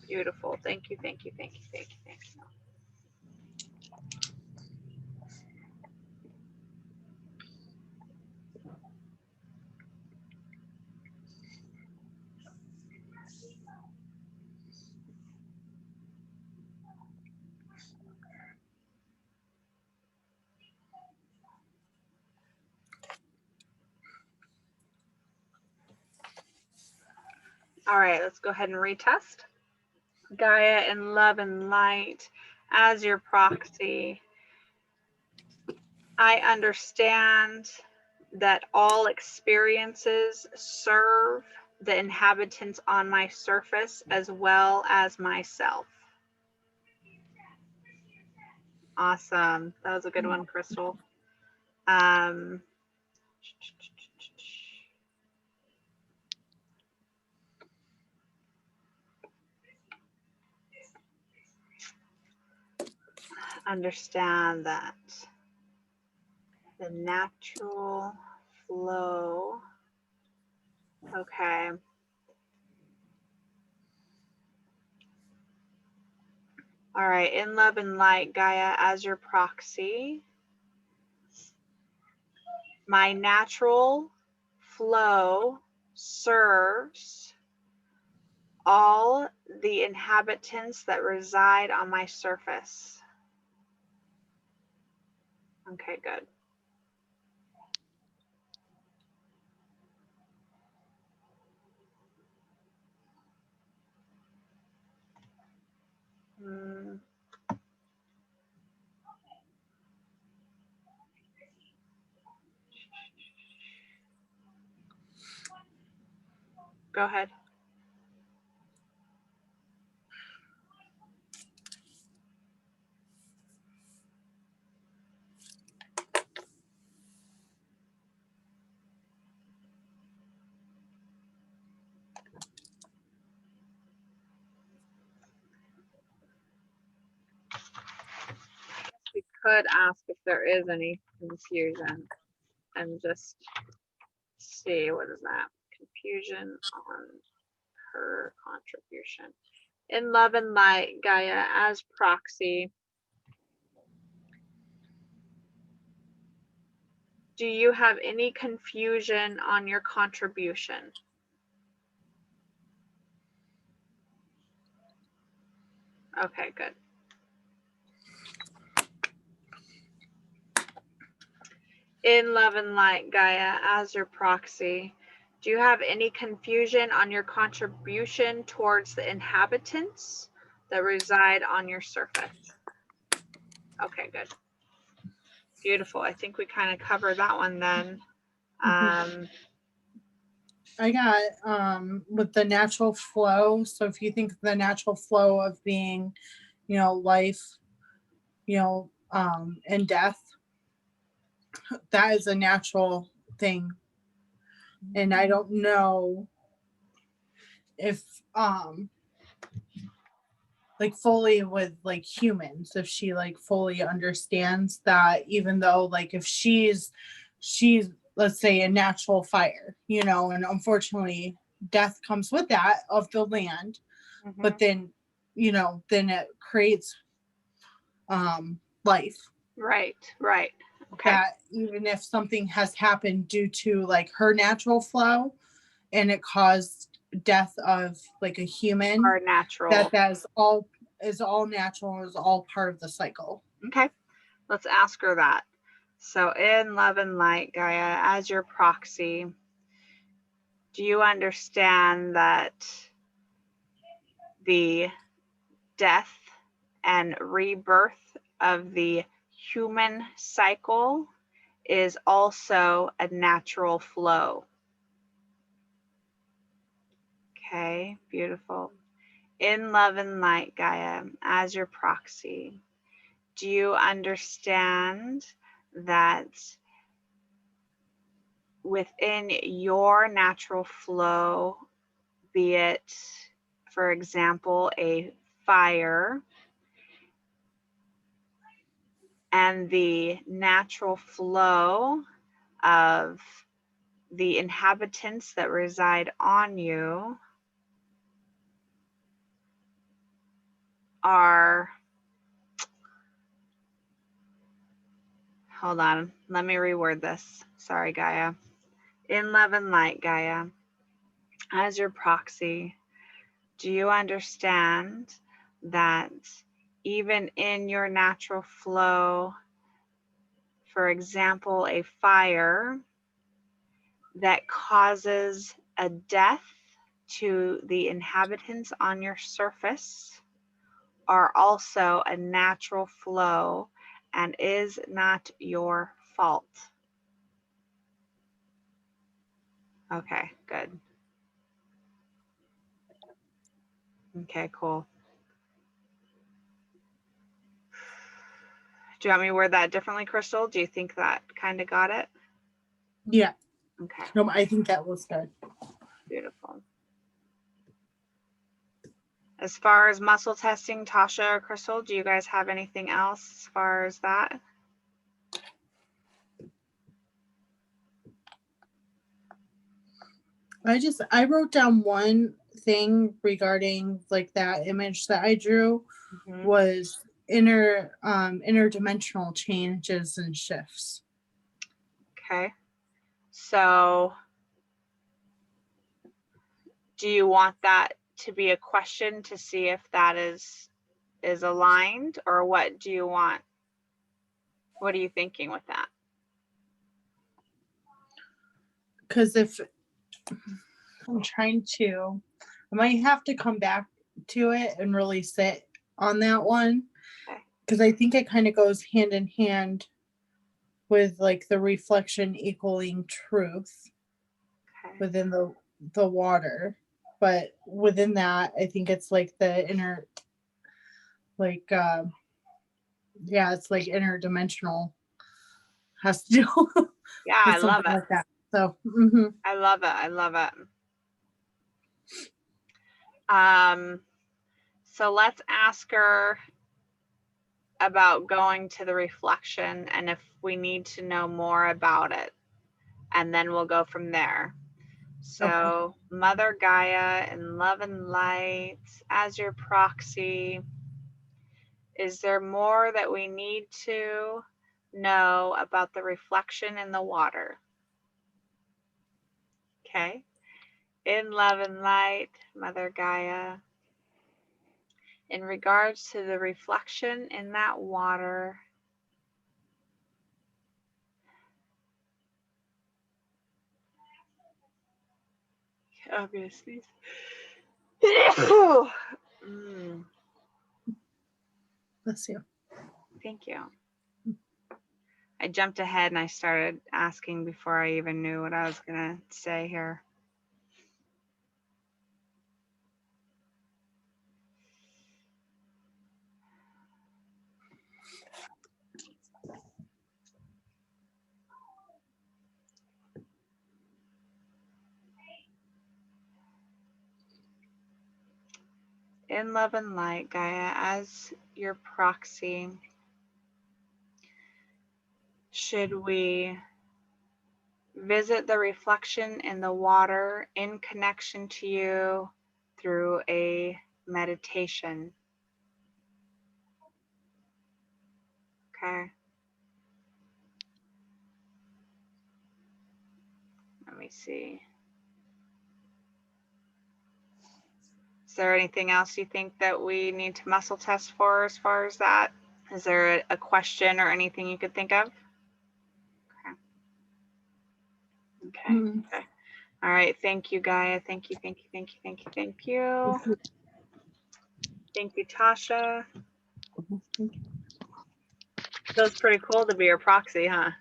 Beautiful. Thank you, thank you, thank you, thank you, thank you. All right, let's go ahead and retest. Gaia in love and light as your proxy. I understand that all experiences serve the inhabitants on my surface as well as myself. Awesome. That was a good one, Crystal. Understand that the natural flow. Okay. All right. In love and light, Gaia as your proxy. My natural flow serves all the inhabitants that reside on my surface. Okay, good. Go ahead. We could ask if there is any confusion and just see what is that confusion on her contribution. In love and light, Gaia as proxy. Do you have any confusion on your contribution? Okay, good. In love and light, Gaia as your proxy. Do you have any confusion on your contribution towards the inhabitants that reside on your surface? Okay, good. Beautiful. I think we kind of covered that one then. I got with the natural flow. So if you think of the natural flow of being, life, and death, that is a natural thing. And I don't know if like fully with like humans, if she like fully understands that, even though like if she's let's say a natural fire, and unfortunately death comes with that of the land, but then then it creates life. Right. Okay. That even if something has happened due to like her natural flow and it caused death of like a human, Our natural. that is all natural, is all part of the cycle. Okay, let's ask her that. So in love and light, Gaia, as your proxy, do you understand that the death and rebirth of the human cycle is also a natural flow? Okay, beautiful. In love and light, Gaia, as your proxy, do you understand that within your natural flow, be it, for example, a fire, and the natural flow of the inhabitants that reside on you are, hold on, let me reword this. Sorry, Gaia. In love and light, Gaia, as your proxy, do you understand that even in your natural flow, for example, a fire that causes a death to the inhabitants on your surface are also a natural flow and is not your fault? Okay, good. Okay, cool. Do you want me to word that differently, Crystal? Do you think that kind of got it? Yeah. Okay. No, I think that was good. Beautiful. As far as muscle testing, Tasha or Crystal, do you guys have anything else as far as that? I wrote down one thing regarding like that image that I drew was interdimensional changes and shifts. Okay. So do you want that to be a question to see if that is aligned, or what do you want? What are you thinking with that? Because if I'm trying to, I might have to come back to it and really sit on that one. Okay. Because I think it kind of goes hand in hand with like the reflection equaling truth within the the water, but within that, I think it's like the inner, like, yeah, it's like interdimensional, has to do Yeah, I with love something it. like that. So, mhm. I love it. I love it. So let's ask her about going to the reflection and if we need to know more about it, and then we'll go from there. So Okay. Mother Gaia in love and light as your proxy, is there more that we need to know about the reflection in the water? Okay. In love and light, Mother Gaia, in regards to the reflection in that water, obviously. Bless you. Thank you. I jumped ahead and I started asking before I even knew what I was going to say here. In love and light, Gaia, as your proxy, should we visit the reflection in the water in connection to you through a meditation? Okay. Let me see. Is there anything else you think that we need to muscle test for as far as that? Is there a question or anything you could think of? Okay. Mhm. Okay. All right. Thank you, Gaia. Thank you. Thank you. Thank you. Thank you. Thank you. Thank you, Tasha. Feels pretty cool to be your proxy, huh?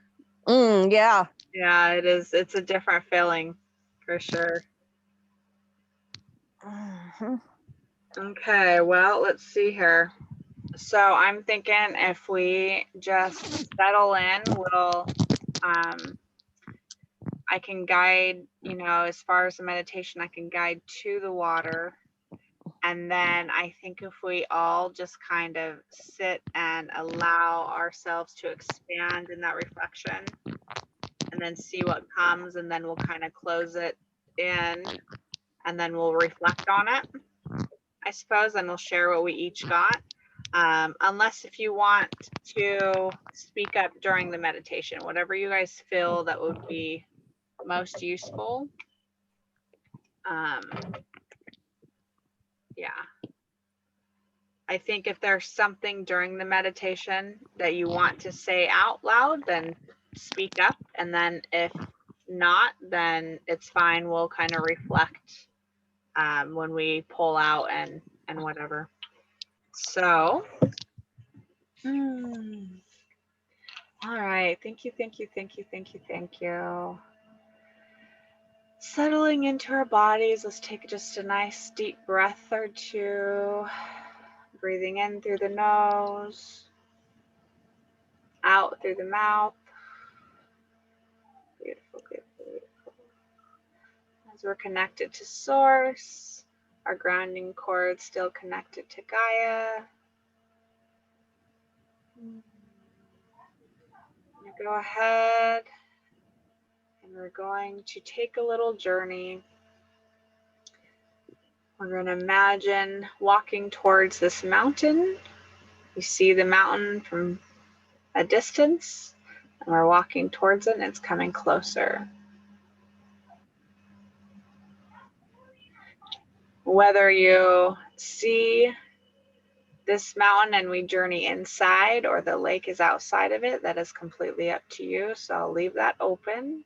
Yeah. Yeah, it is. It's a different feeling for sure. Okay. Well, let's see here. So I'm thinking if we just settle in, we'll, I can guide, as far as the meditation, I can guide to the water. And then I think if we all just kind of sit and allow ourselves to expand in that reflection and then see what comes, and then we'll kind of close it in and then we'll reflect on it, I suppose, and we'll share what we each got. Unless if you want to speak up during the meditation, whatever you guys feel that would be most useful. Yeah. I think if there's something during the meditation that you want to say out loud, then speak up. And then if not, then it's fine. We'll kind of reflect when we pull out and whatever. So, all right. Thank you, thank you, thank you, thank you, thank you. Settling into our bodies, let's take just a nice deep breath or two. Breathing in through the nose, out through the mouth. Beautiful, beautiful, beautiful. As we're connected to Source, our grounding cord still connected to Gaia. Go ahead and we're going to take a little journey. We're going to imagine walking towards this mountain. You see the mountain from a distance, and we're walking towards it, and it's coming closer. Whether you see this mountain and we journey inside or the lake is outside of it, that is completely up to you. So I'll leave that open.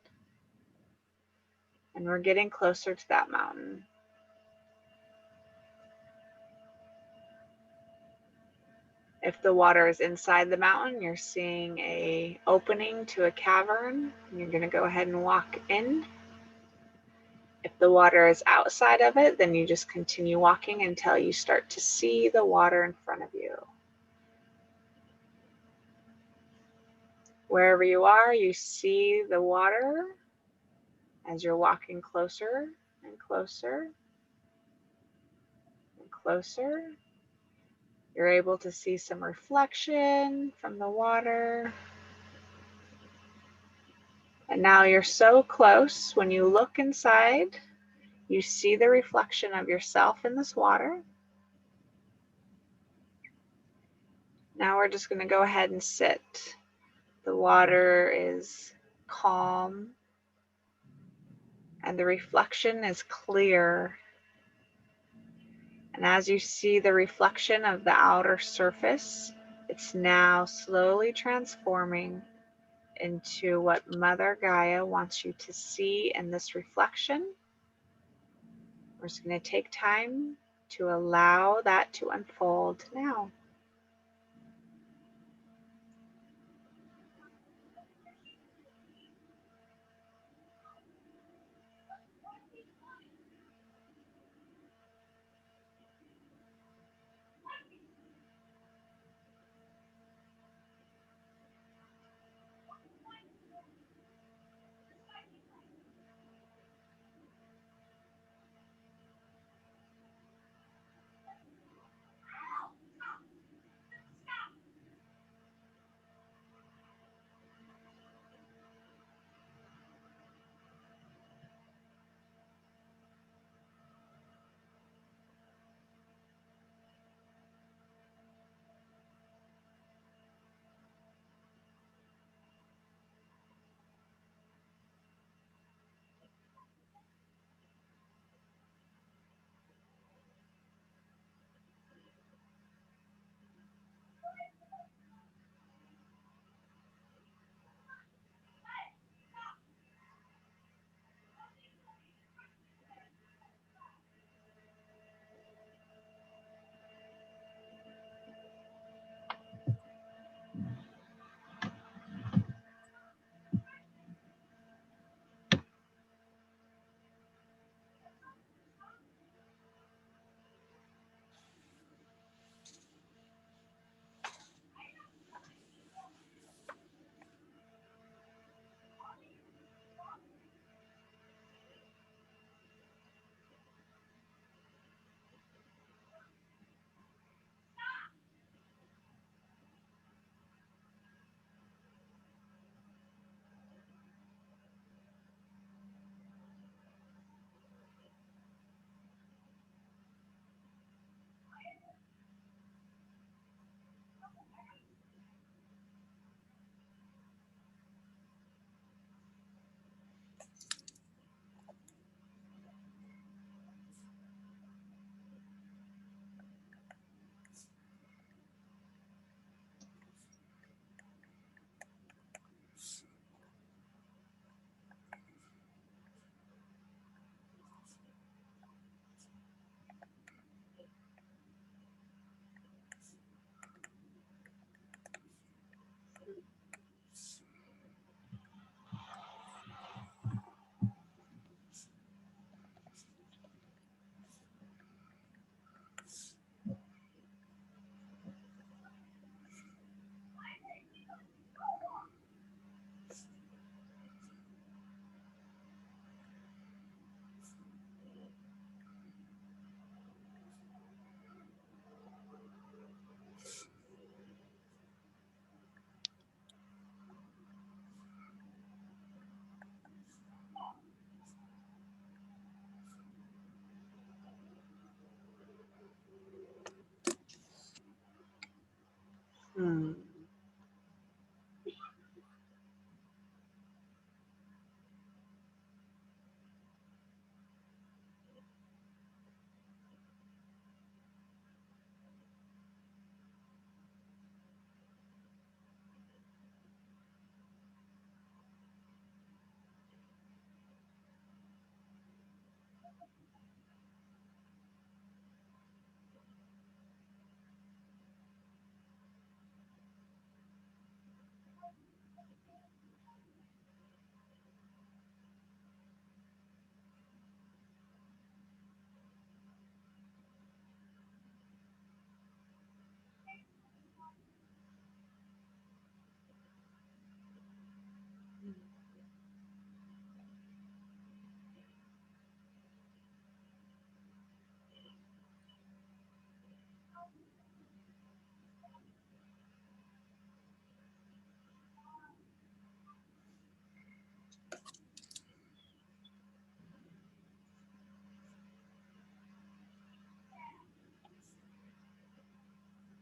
And we're getting closer to that mountain. If the water is inside the mountain, you're seeing an opening to a cavern. You're going to go ahead and walk in. If the water is outside of it, then you just continue walking until you start to see the water in front of you. Wherever you are, you see the water as you're walking closer and closer and closer. You're able to see some reflection from the water. And now you're so close, when you look inside, you see the reflection of yourself in this water. Now we're just going to go ahead and sit. The water is calm and the reflection is clear. And as you see the reflection of the outer surface, it's now slowly transforming into what Mother Gaia wants you to see in this reflection. We're just going to take time to allow that to unfold now.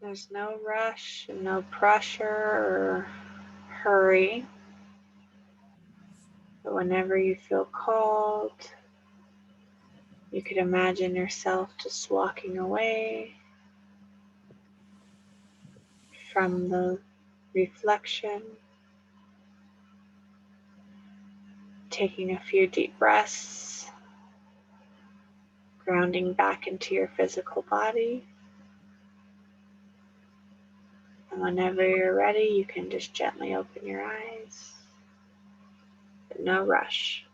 There's no rush and no pressure or hurry. But whenever you feel called, you could imagine yourself just walking away from the reflection, taking a few deep breaths, grounding back into your physical body. And whenever you're ready, you can just gently open your eyes, but no rush.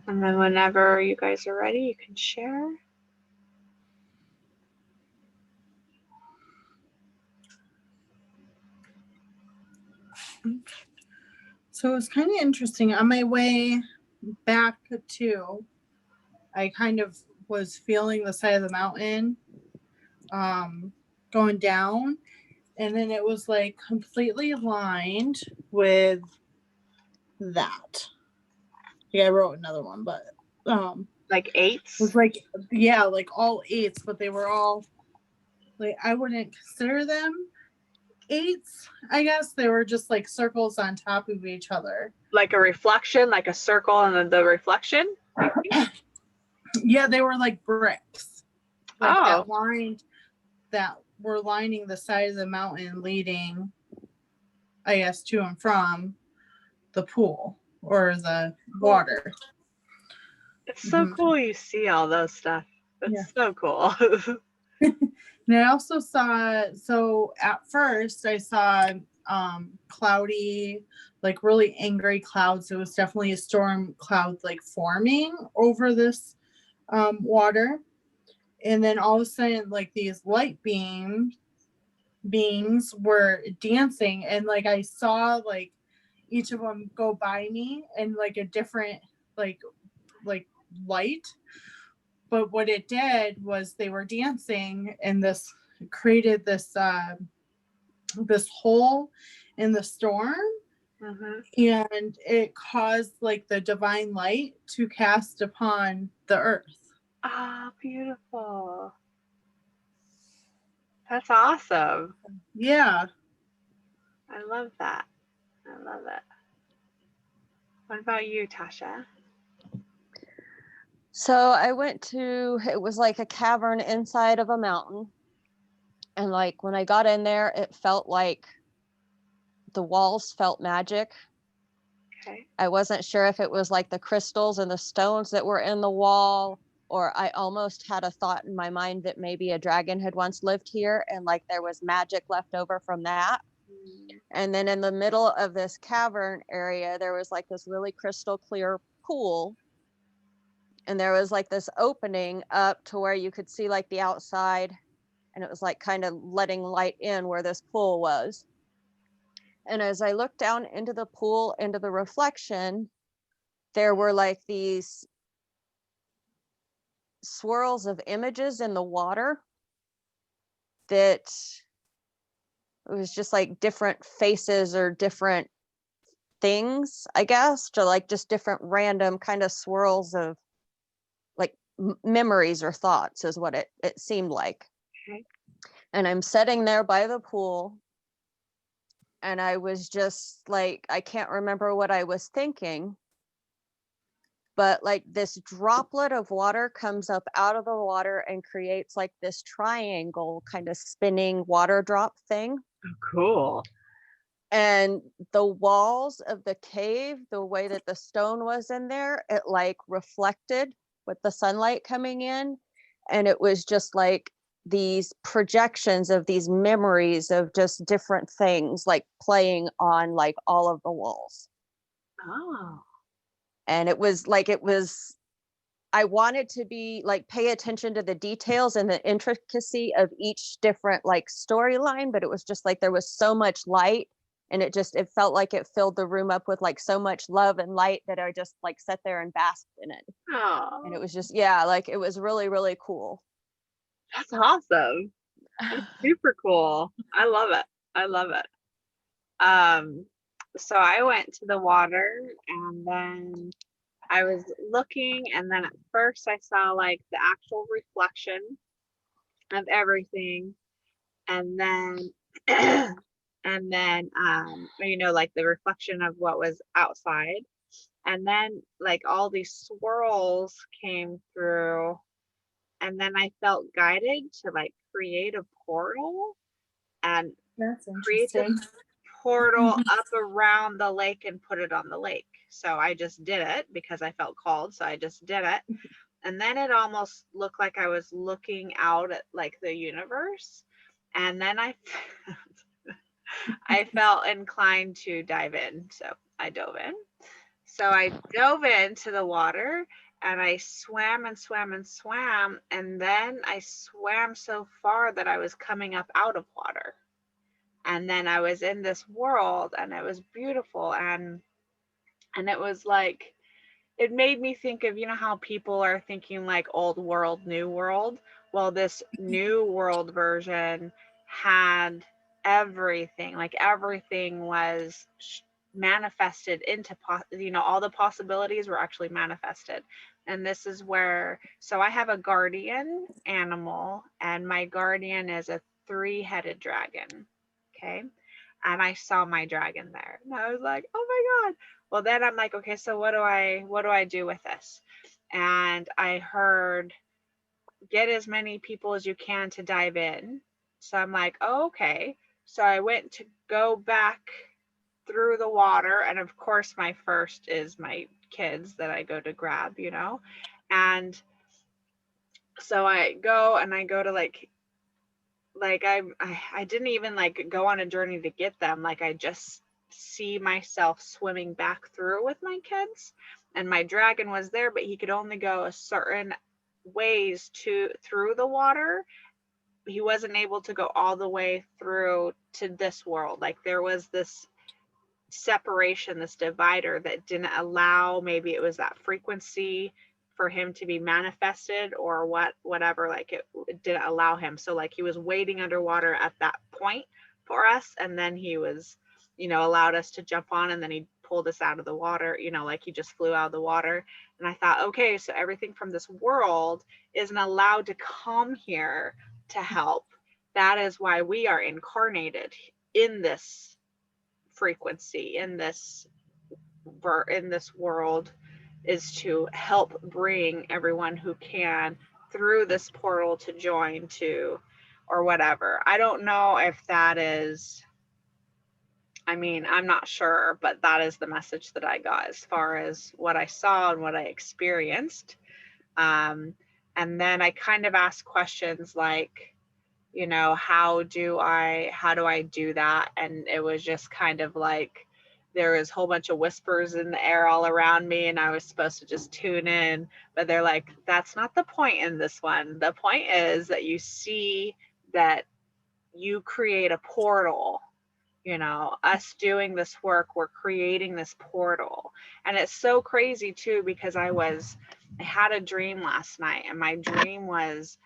And then whenever you guys are ready, you can share. So it was kind of interesting. On my way back to, I kind of was feeling the side of the mountain going down, and then it was like completely lined with that. Yeah, I wrote another one, but Like it eights? was like, yeah, like all eights, but they were all like, I wouldn't consider them eights, I guess. They were just like circles on top of each other. Like a reflection, like a circle and then the reflection? Yeah, they were like bricks. Like Oh. that were lining the side of the mountain leading, I guess, to and from the pool or the water. It's so cool you see all those stuff. That's so cool. And I also saw, so at first I saw cloudy, like really angry clouds. It was definitely a storm cloud like forming over this water. And then all of a sudden, like these light beings were dancing, and like I saw like each of them go by me and like a different like light. But what it did was they were dancing, and this created this this hole in the storm. And it caused like the divine light to cast upon the earth. Ah, beautiful. That's awesome. Yeah. I love that. I love it. What about you, Tasha? So I went to, it was like a cavern inside of a mountain. And like when I got in there, it felt like the walls felt magic. Okay. I wasn't sure if it was like the crystals and the stones that were in the wall, or I almost had a thought in my mind that maybe a dragon had once lived here and like there was magic left over from that. And then in the middle of this cavern area, there was like this really crystal clear pool. And there was like this opening up to where you could see like the outside, and it was like kind of letting light in where this pool was. And as I looked down into the pool, into the reflection, there were like these swirls of images in the water that it was just like different faces or different things, I guess, to like just different random kind of swirls of like memories or thoughts is what it seemed like. Okay. And I'm sitting there by the pool, and I was just like, I can't remember what I was thinking, but like this droplet of water comes up out of the water and creates like this triangle kind of spinning water drop thing. Oh, cool. And the walls of the cave, the way that the stone was in there, it like reflected with the sunlight coming in, and it was just like these projections of these memories of just different things like playing on like all of the walls. Oh. And it was I wanted to be like pay attention to the details and the intricacy of each different like storyline, but it was just like there was so much light, and it felt like it filled the room up with like so much love and light that I just like sat there and basked in it. And it Oh, was just, yeah, like it was really, really cool. that's awesome. That's super cool. I love it. I love it. So I went to the water, and then I was looking, and then at first I saw like the actual reflection of everything, and then and then you know, like the reflection of what was outside, and then like all these swirls came through, and then I felt guided to like create a portal and That's create this interesting. portal up around the lake and put it on the lake. So I just did it because I felt called. So I just did it. And then it almost looked like I was looking out at like the universe. And then I felt inclined to dive in. So I dove in. So I dove into the water, and I swam and swam and swam. And then I swam so far that I was coming up out of water. And then I was in this world, and it was beautiful. And it was like, it made me think of, you know, how people are thinking like old world, new world. Well, this new world version had everything, like everything was manifested into, you know, all the possibilities were actually manifested. And this is where, so I have a guardian animal, and my guardian is a 3-headed dragon. Okay. And I saw my dragon there, and I was like, oh my God. Well, then I'm like, okay, so what do I do with this? And I heard, get as many people as you can to dive in. So I'm like, oh, okay. So I went to go back through the water, and of course my first is my kids that I go to grab, you know. And so I go, and I go to like I didn't even like go on a journey to get them. Like I just see myself swimming back through with my kids, and my dragon was there, but he could only go a certain ways to through the water. He wasn't able to go all the way through to this world. Like there was this separation, this divider that didn't allow, maybe it was that frequency for him to be manifested, or whatever, like it didn't allow him. So like he was waiting underwater at that point for us, and then he was, you know, allowed us to jump on, and then he pulled us out of the water, you know, like he just flew out of the water. And I thought, okay, so everything from this world isn't allowed to come here to help. That is why we are incarnated in this frequency, in this world, is to help bring everyone who can through this portal to join to, or whatever. I don't know if that is, I mean, I'm not sure, but that is the message that I got as far as what I saw and what I experienced. And then I kind of asked questions like, you know, how do I do that? And it was just kind of like there was a whole bunch of whispers in the air all around me, and I was supposed to just tune in, but they're like, that's not the point in this one. The point is that you see that you create a portal. You know, us doing this work, we're creating this portal. And it's so crazy too, because I had a dream last night, and my dream was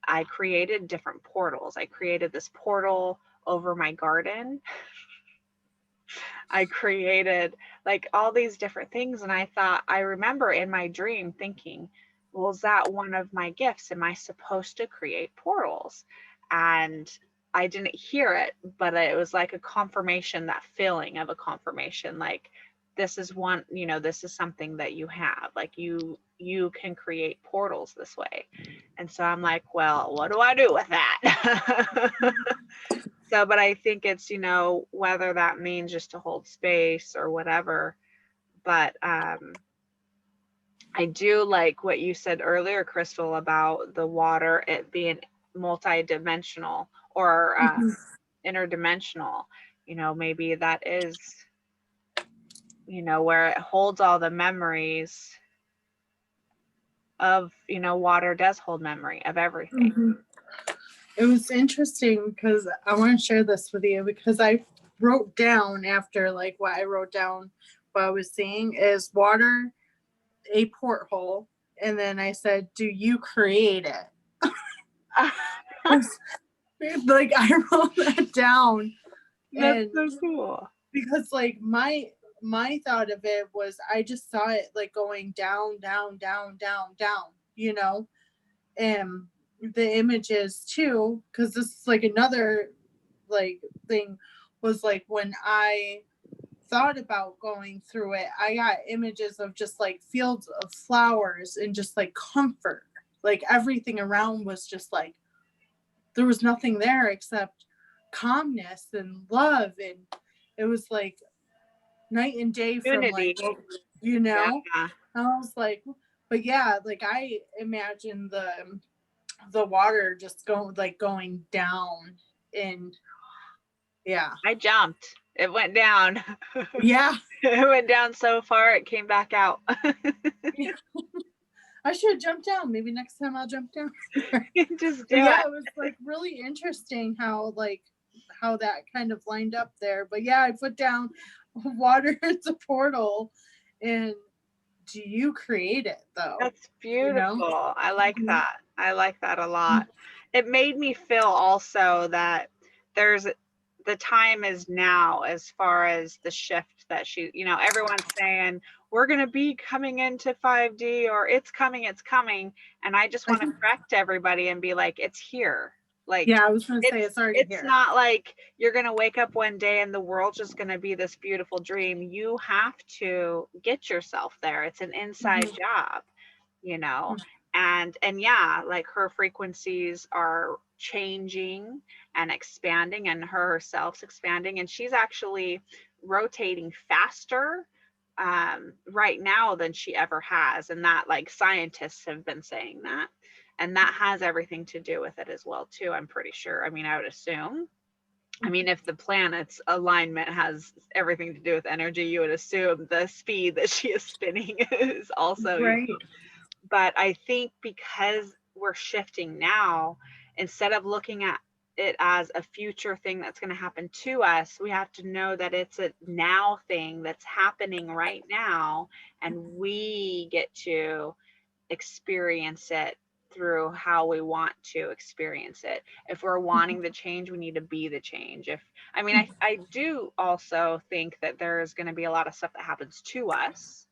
I created different portals. I created this portal over my garden. I created like all these different things. And I thought, I remember in my dream thinking, well, is that one of my gifts? Am I supposed to create portals? And I didn't hear it, but it was like a confirmation, that feeling of a confirmation, like this is one, you know, this is something that you have, like you can create portals this way. And so I'm like, well, what do I do with that? So, but I think it's, you know, whether that means just to hold space or whatever. But I do like what you said earlier, Crystal, about the water, it being multidimensional or Mhm. interdimensional. You know, maybe that is, you know, where it holds all the memories of, you know, water does hold memory of everything. Mhm. It was interesting because I want to share this with you because I wrote down after like what I wrote down what I was seeing is water a porthole, and then I said, "Do you create it?" Like I wrote that down, That's and so cool. because like my thought of it was I just saw it like going down, down, down, down, down, you know, and the images too, because this is like another like thing was like when I thought about going through it, I got images of just like fields of flowers and just like comfort. Like everything around was just like there was nothing there except calmness and love, and it was like night and day from like, Unity. you know. Yeah. And I was like, but yeah, like I imagine the water just going down, and yeah, I jumped. It went down. yeah. It went down so far it came back out. I should have jumped down. Maybe next time I'll jump down. Just do But yeah, it. it was like really interesting how that kind of lined up there. But yeah, I put down water is a portal, and do you create it though? That's You know? beautiful. I like Mhm. that. I like that a lot. It made me feel also that there's the time is now as far as the shift that she, you know, everyone's saying we're going to be coming into 5D or it's coming, it's coming. And I just I want to think, correct everybody and be like, it's here. Like, yeah, I was gonna say it's already it's here. not like you're going to wake up one day and the world's just going to be this beautiful dream. You have to get yourself there. It's an inside Mhm. job, you know. And yeah, like her frequencies are changing and expanding, and her herself's expanding, and she's actually rotating faster right now than she ever has, and that, like, scientists have been saying that, and that has everything to do with it as well too, I'm pretty sure. I mean, I would assume. I mean, if the planet's alignment has everything to do with energy, you would assume the speed that she is spinning is also, you know. Right. But I think because we're shifting now, instead of looking at it as a future thing that's going to happen to us, we have to know that it's a now thing that's happening right now, and we get to experience it through how we want to experience it. If we're wanting the change, we need to be the change. If I mean, I do also think that there's going to be a lot of stuff that happens to us.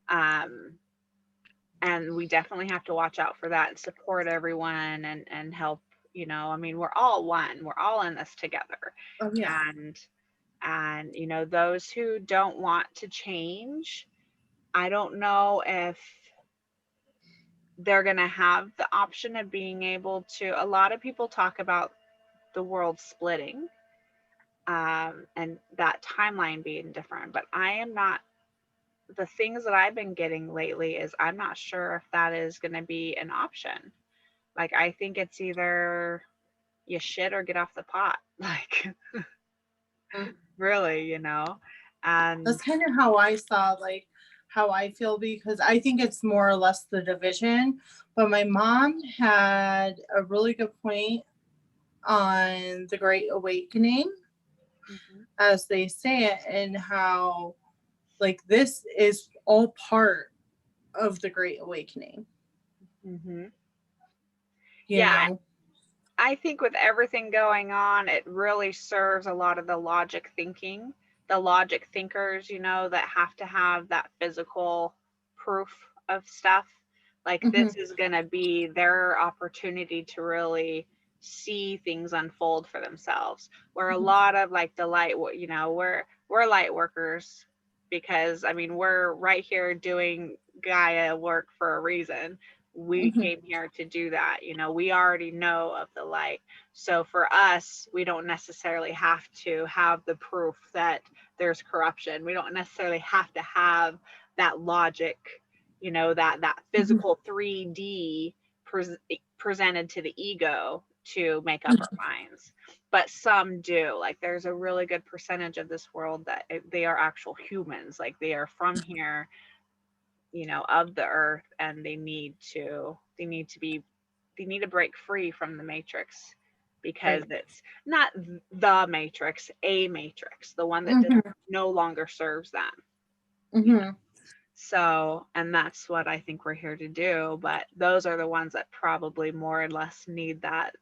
Um, and we definitely have to watch out for that and support everyone and help, you know. I mean, we're all one, we're all in this together. Oh yeah. And you know, those who don't want to change, I don't know if they're going to have the option of being able to. A lot of people talk about the world splitting, and that timeline being different, but I am not. The things that I've been getting lately is I'm not sure if that is going to be an option. Like, I think it's either you shit or get off the pot. Like, Mhm. really, you know? And That's kind of how I saw like how I feel because I think it's more or less the division. But my mom had a really good point on the Great Awakening, mhm, as they say it, and how like this is all part of the Great Awakening, mhm. you Yeah, know? I think with everything going on, it really serves a lot of the logic thinking, the logic thinkers, you know, that have to have that physical proof of stuff. Like, Hmm. this is going to be their opportunity to really see things unfold for themselves. Where a lot of like the light, you know, we're light workers because I mean, we're right here doing Gaia work for a reason. We Hmm. came here to do that. You know, we already know of the light. So for us, we don't necessarily have to have the proof that there's corruption. We don't necessarily have to have that logic, you know, that physical 3D presented to the ego to make up our minds. But some do. Like there's a really good percentage of this world that they are actual humans. Like they are from here, you know, of the earth, and they need to break free from the matrix, because Right. it's not the matrix, a matrix, the one that Mm-hmm. no longer serves them. Mm-hmm. So, and that's what I think we're here to do. But those are the ones that probably more or less need that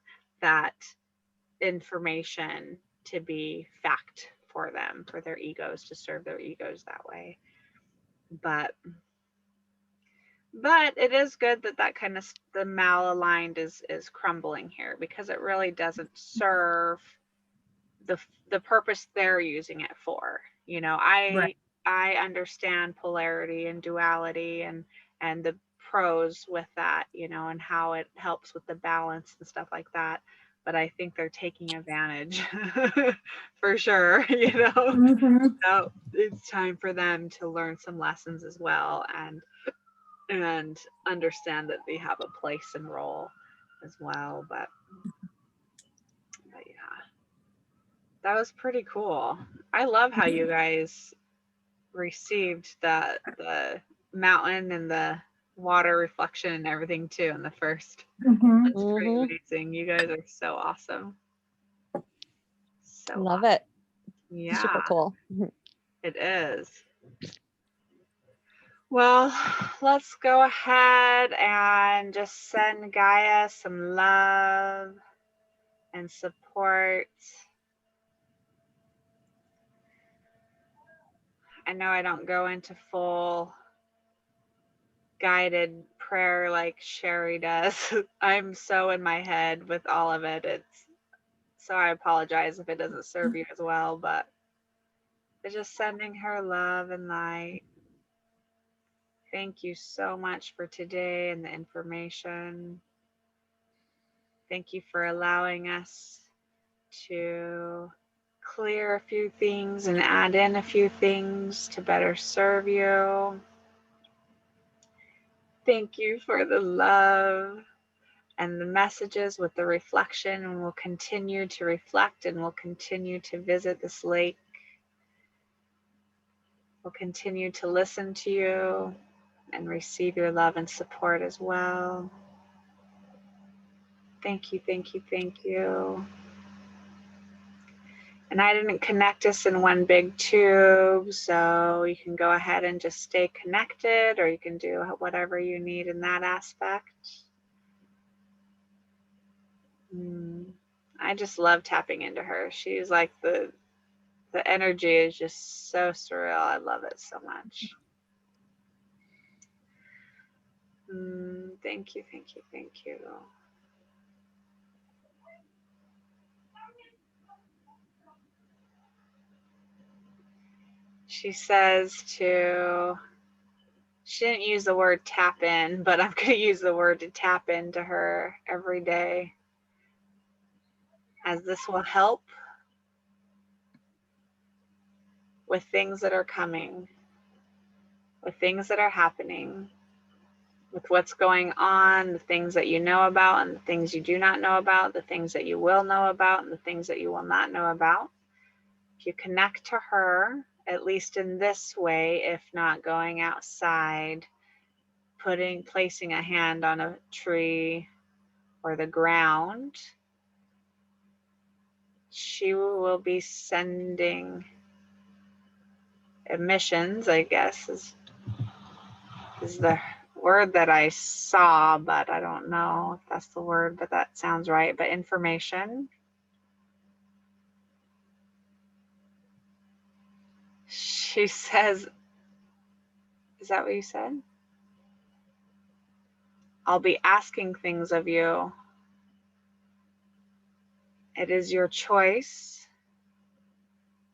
information to be fact for them, for their egos, to serve their egos that way. But it is good that that kind of the malaligned is crumbling here, because it really doesn't serve the purpose they're using it for. You know, Right. I understand polarity and duality and the pros with that, you know, and how it helps with the balance and stuff like that. But I think they're taking advantage for sure, you know. Mm-hmm. So it's time for them to learn some lessons as well, and understand that they have a place and role as well. But yeah, that was pretty cool. I love how you guys received the mountain and the water reflection and everything too in the first. Mm-hmm. That's pretty Mm-hmm. amazing. You guys are so awesome. So Love awesome. it. Super Yeah, cool. Mhm. it is. Well, let's go ahead and just send Gaia some love and support. I know I don't go into full guided prayer like Sherry does. I'm so in my head with all of it. It's so I apologize if it doesn't serve you as well, but it's just sending her love and light. Thank you so much for today and the information. Thank you for allowing us to clear a few things and add in a few things to better serve you. Thank you for the love and the messages with the reflection, and we'll continue to reflect, and we'll continue to visit this lake. We'll continue to listen to you and receive your love and support as well. Thank you, thank you, thank you. And I didn't connect us in one big tube, so you can go ahead and just stay connected, or you can do whatever you need in that aspect. I just love tapping into her. She's like the energy is just so surreal. I love it so much. Thank you, thank you, thank you. She says she didn't use the word tap in, but I'm going to use the word to tap into her every day, as this will help with things that are coming, with things that are happening, with what's going on, the things that you know about and the things you do not know about, the things that you will know about and the things that you will not know about. If you connect to her, at least in this way, if not going outside, placing a hand on a tree or the ground, she will be sending emissions, I guess is the word that I saw, but I don't know if that's the word, but that sounds right. But information. She says, is that what you said? I'll be asking things of you. It is your choice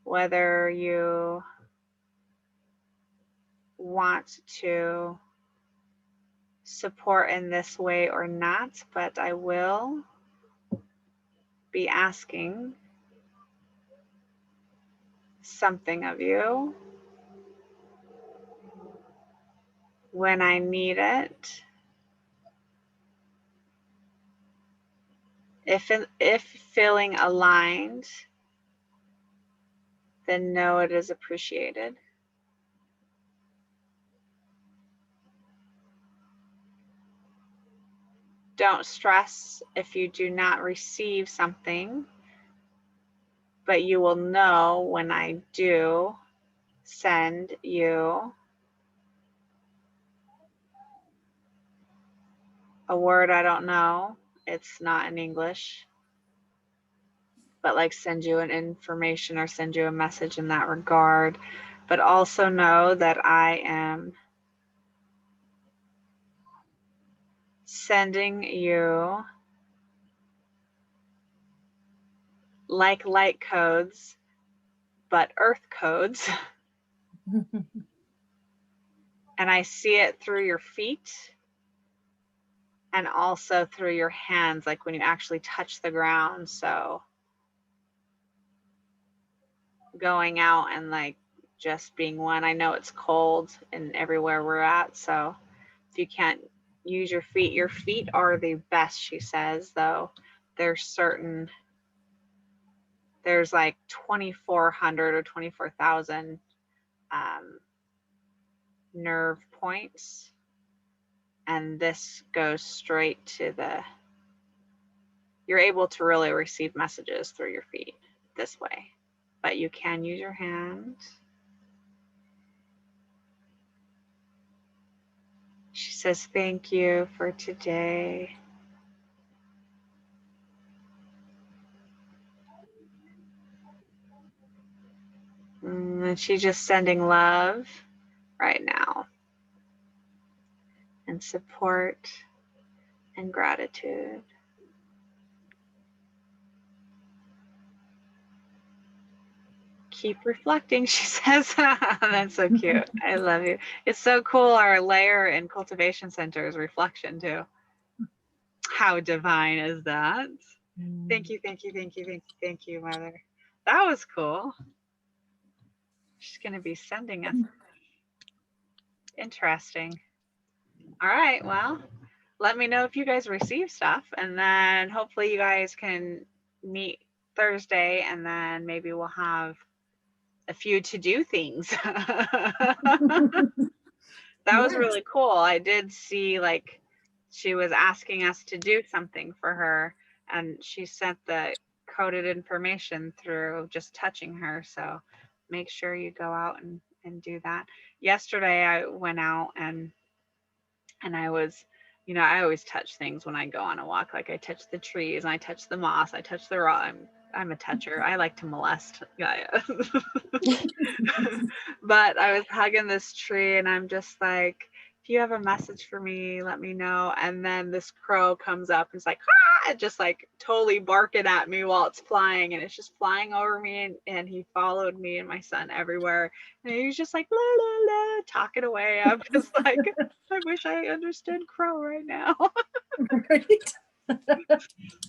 whether you want to support in this way or not, but I will be asking something of you. when I need it. If feeling aligned, then know it is appreciated. Don't stress if you do not receive something, but you will know when I do send you a word I don't know. It's not in English, but like send you an information or send you a message in that regard. But also know that I am sending you like light codes, but earth codes. And I see it through your feet and also through your hands, like when you actually touch the ground. So going out and like just being one. I know it's cold and everywhere we're at, so if you can't use your feet are the best, she says, though. There's like 2,400 or 24,000 nerve points, and this goes straight to you're able to really receive messages through your feet this way, but you can use your hands. She says, thank you for today. And she's just sending love right now and support and gratitude. Keep reflecting, she says. That's so cute. I love you. It's so cool. Our layer in Cultivation Center is reflection too. How divine is that? Thank you, thank you, thank you, thank you, thank you, Mother. That was cool. She's going to be sending us. Interesting. All right, well, let me know if you guys receive stuff, and then hopefully you guys can meet Thursday, and then maybe we'll have a few to-do things. That was really cool. I did see, like, she was asking us to do something for her, and she sent the coded information through just touching her. So make sure you go out and do that. Yesterday I went out and I was, I always touch things when I go on a walk. Like I touch the trees, and I touch the moss, I touch the rock. I'm a toucher. I like to molest Gaia. But I was hugging this tree, and I'm just like, if you have a message for me, let me know. And then this crow comes up and it's like, ah, just like totally barking at me while it's flying, and it's just flying over me, and he followed me and my son everywhere, and he was just like la la la, talking away. I'm just like, I wish I understood crow right now. Right?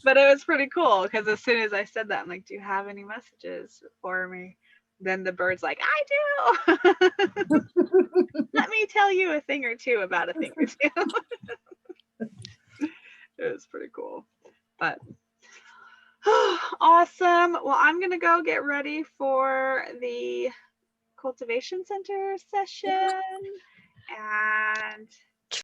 But it was pretty cool because as soon as I said that, I'm like, do you have any messages for me? Then the bird's like, I do. Let me tell you a thing or two about a thing or two. It was pretty cool. But awesome. Well, I'm going to go get ready for the Cultivation Center session. And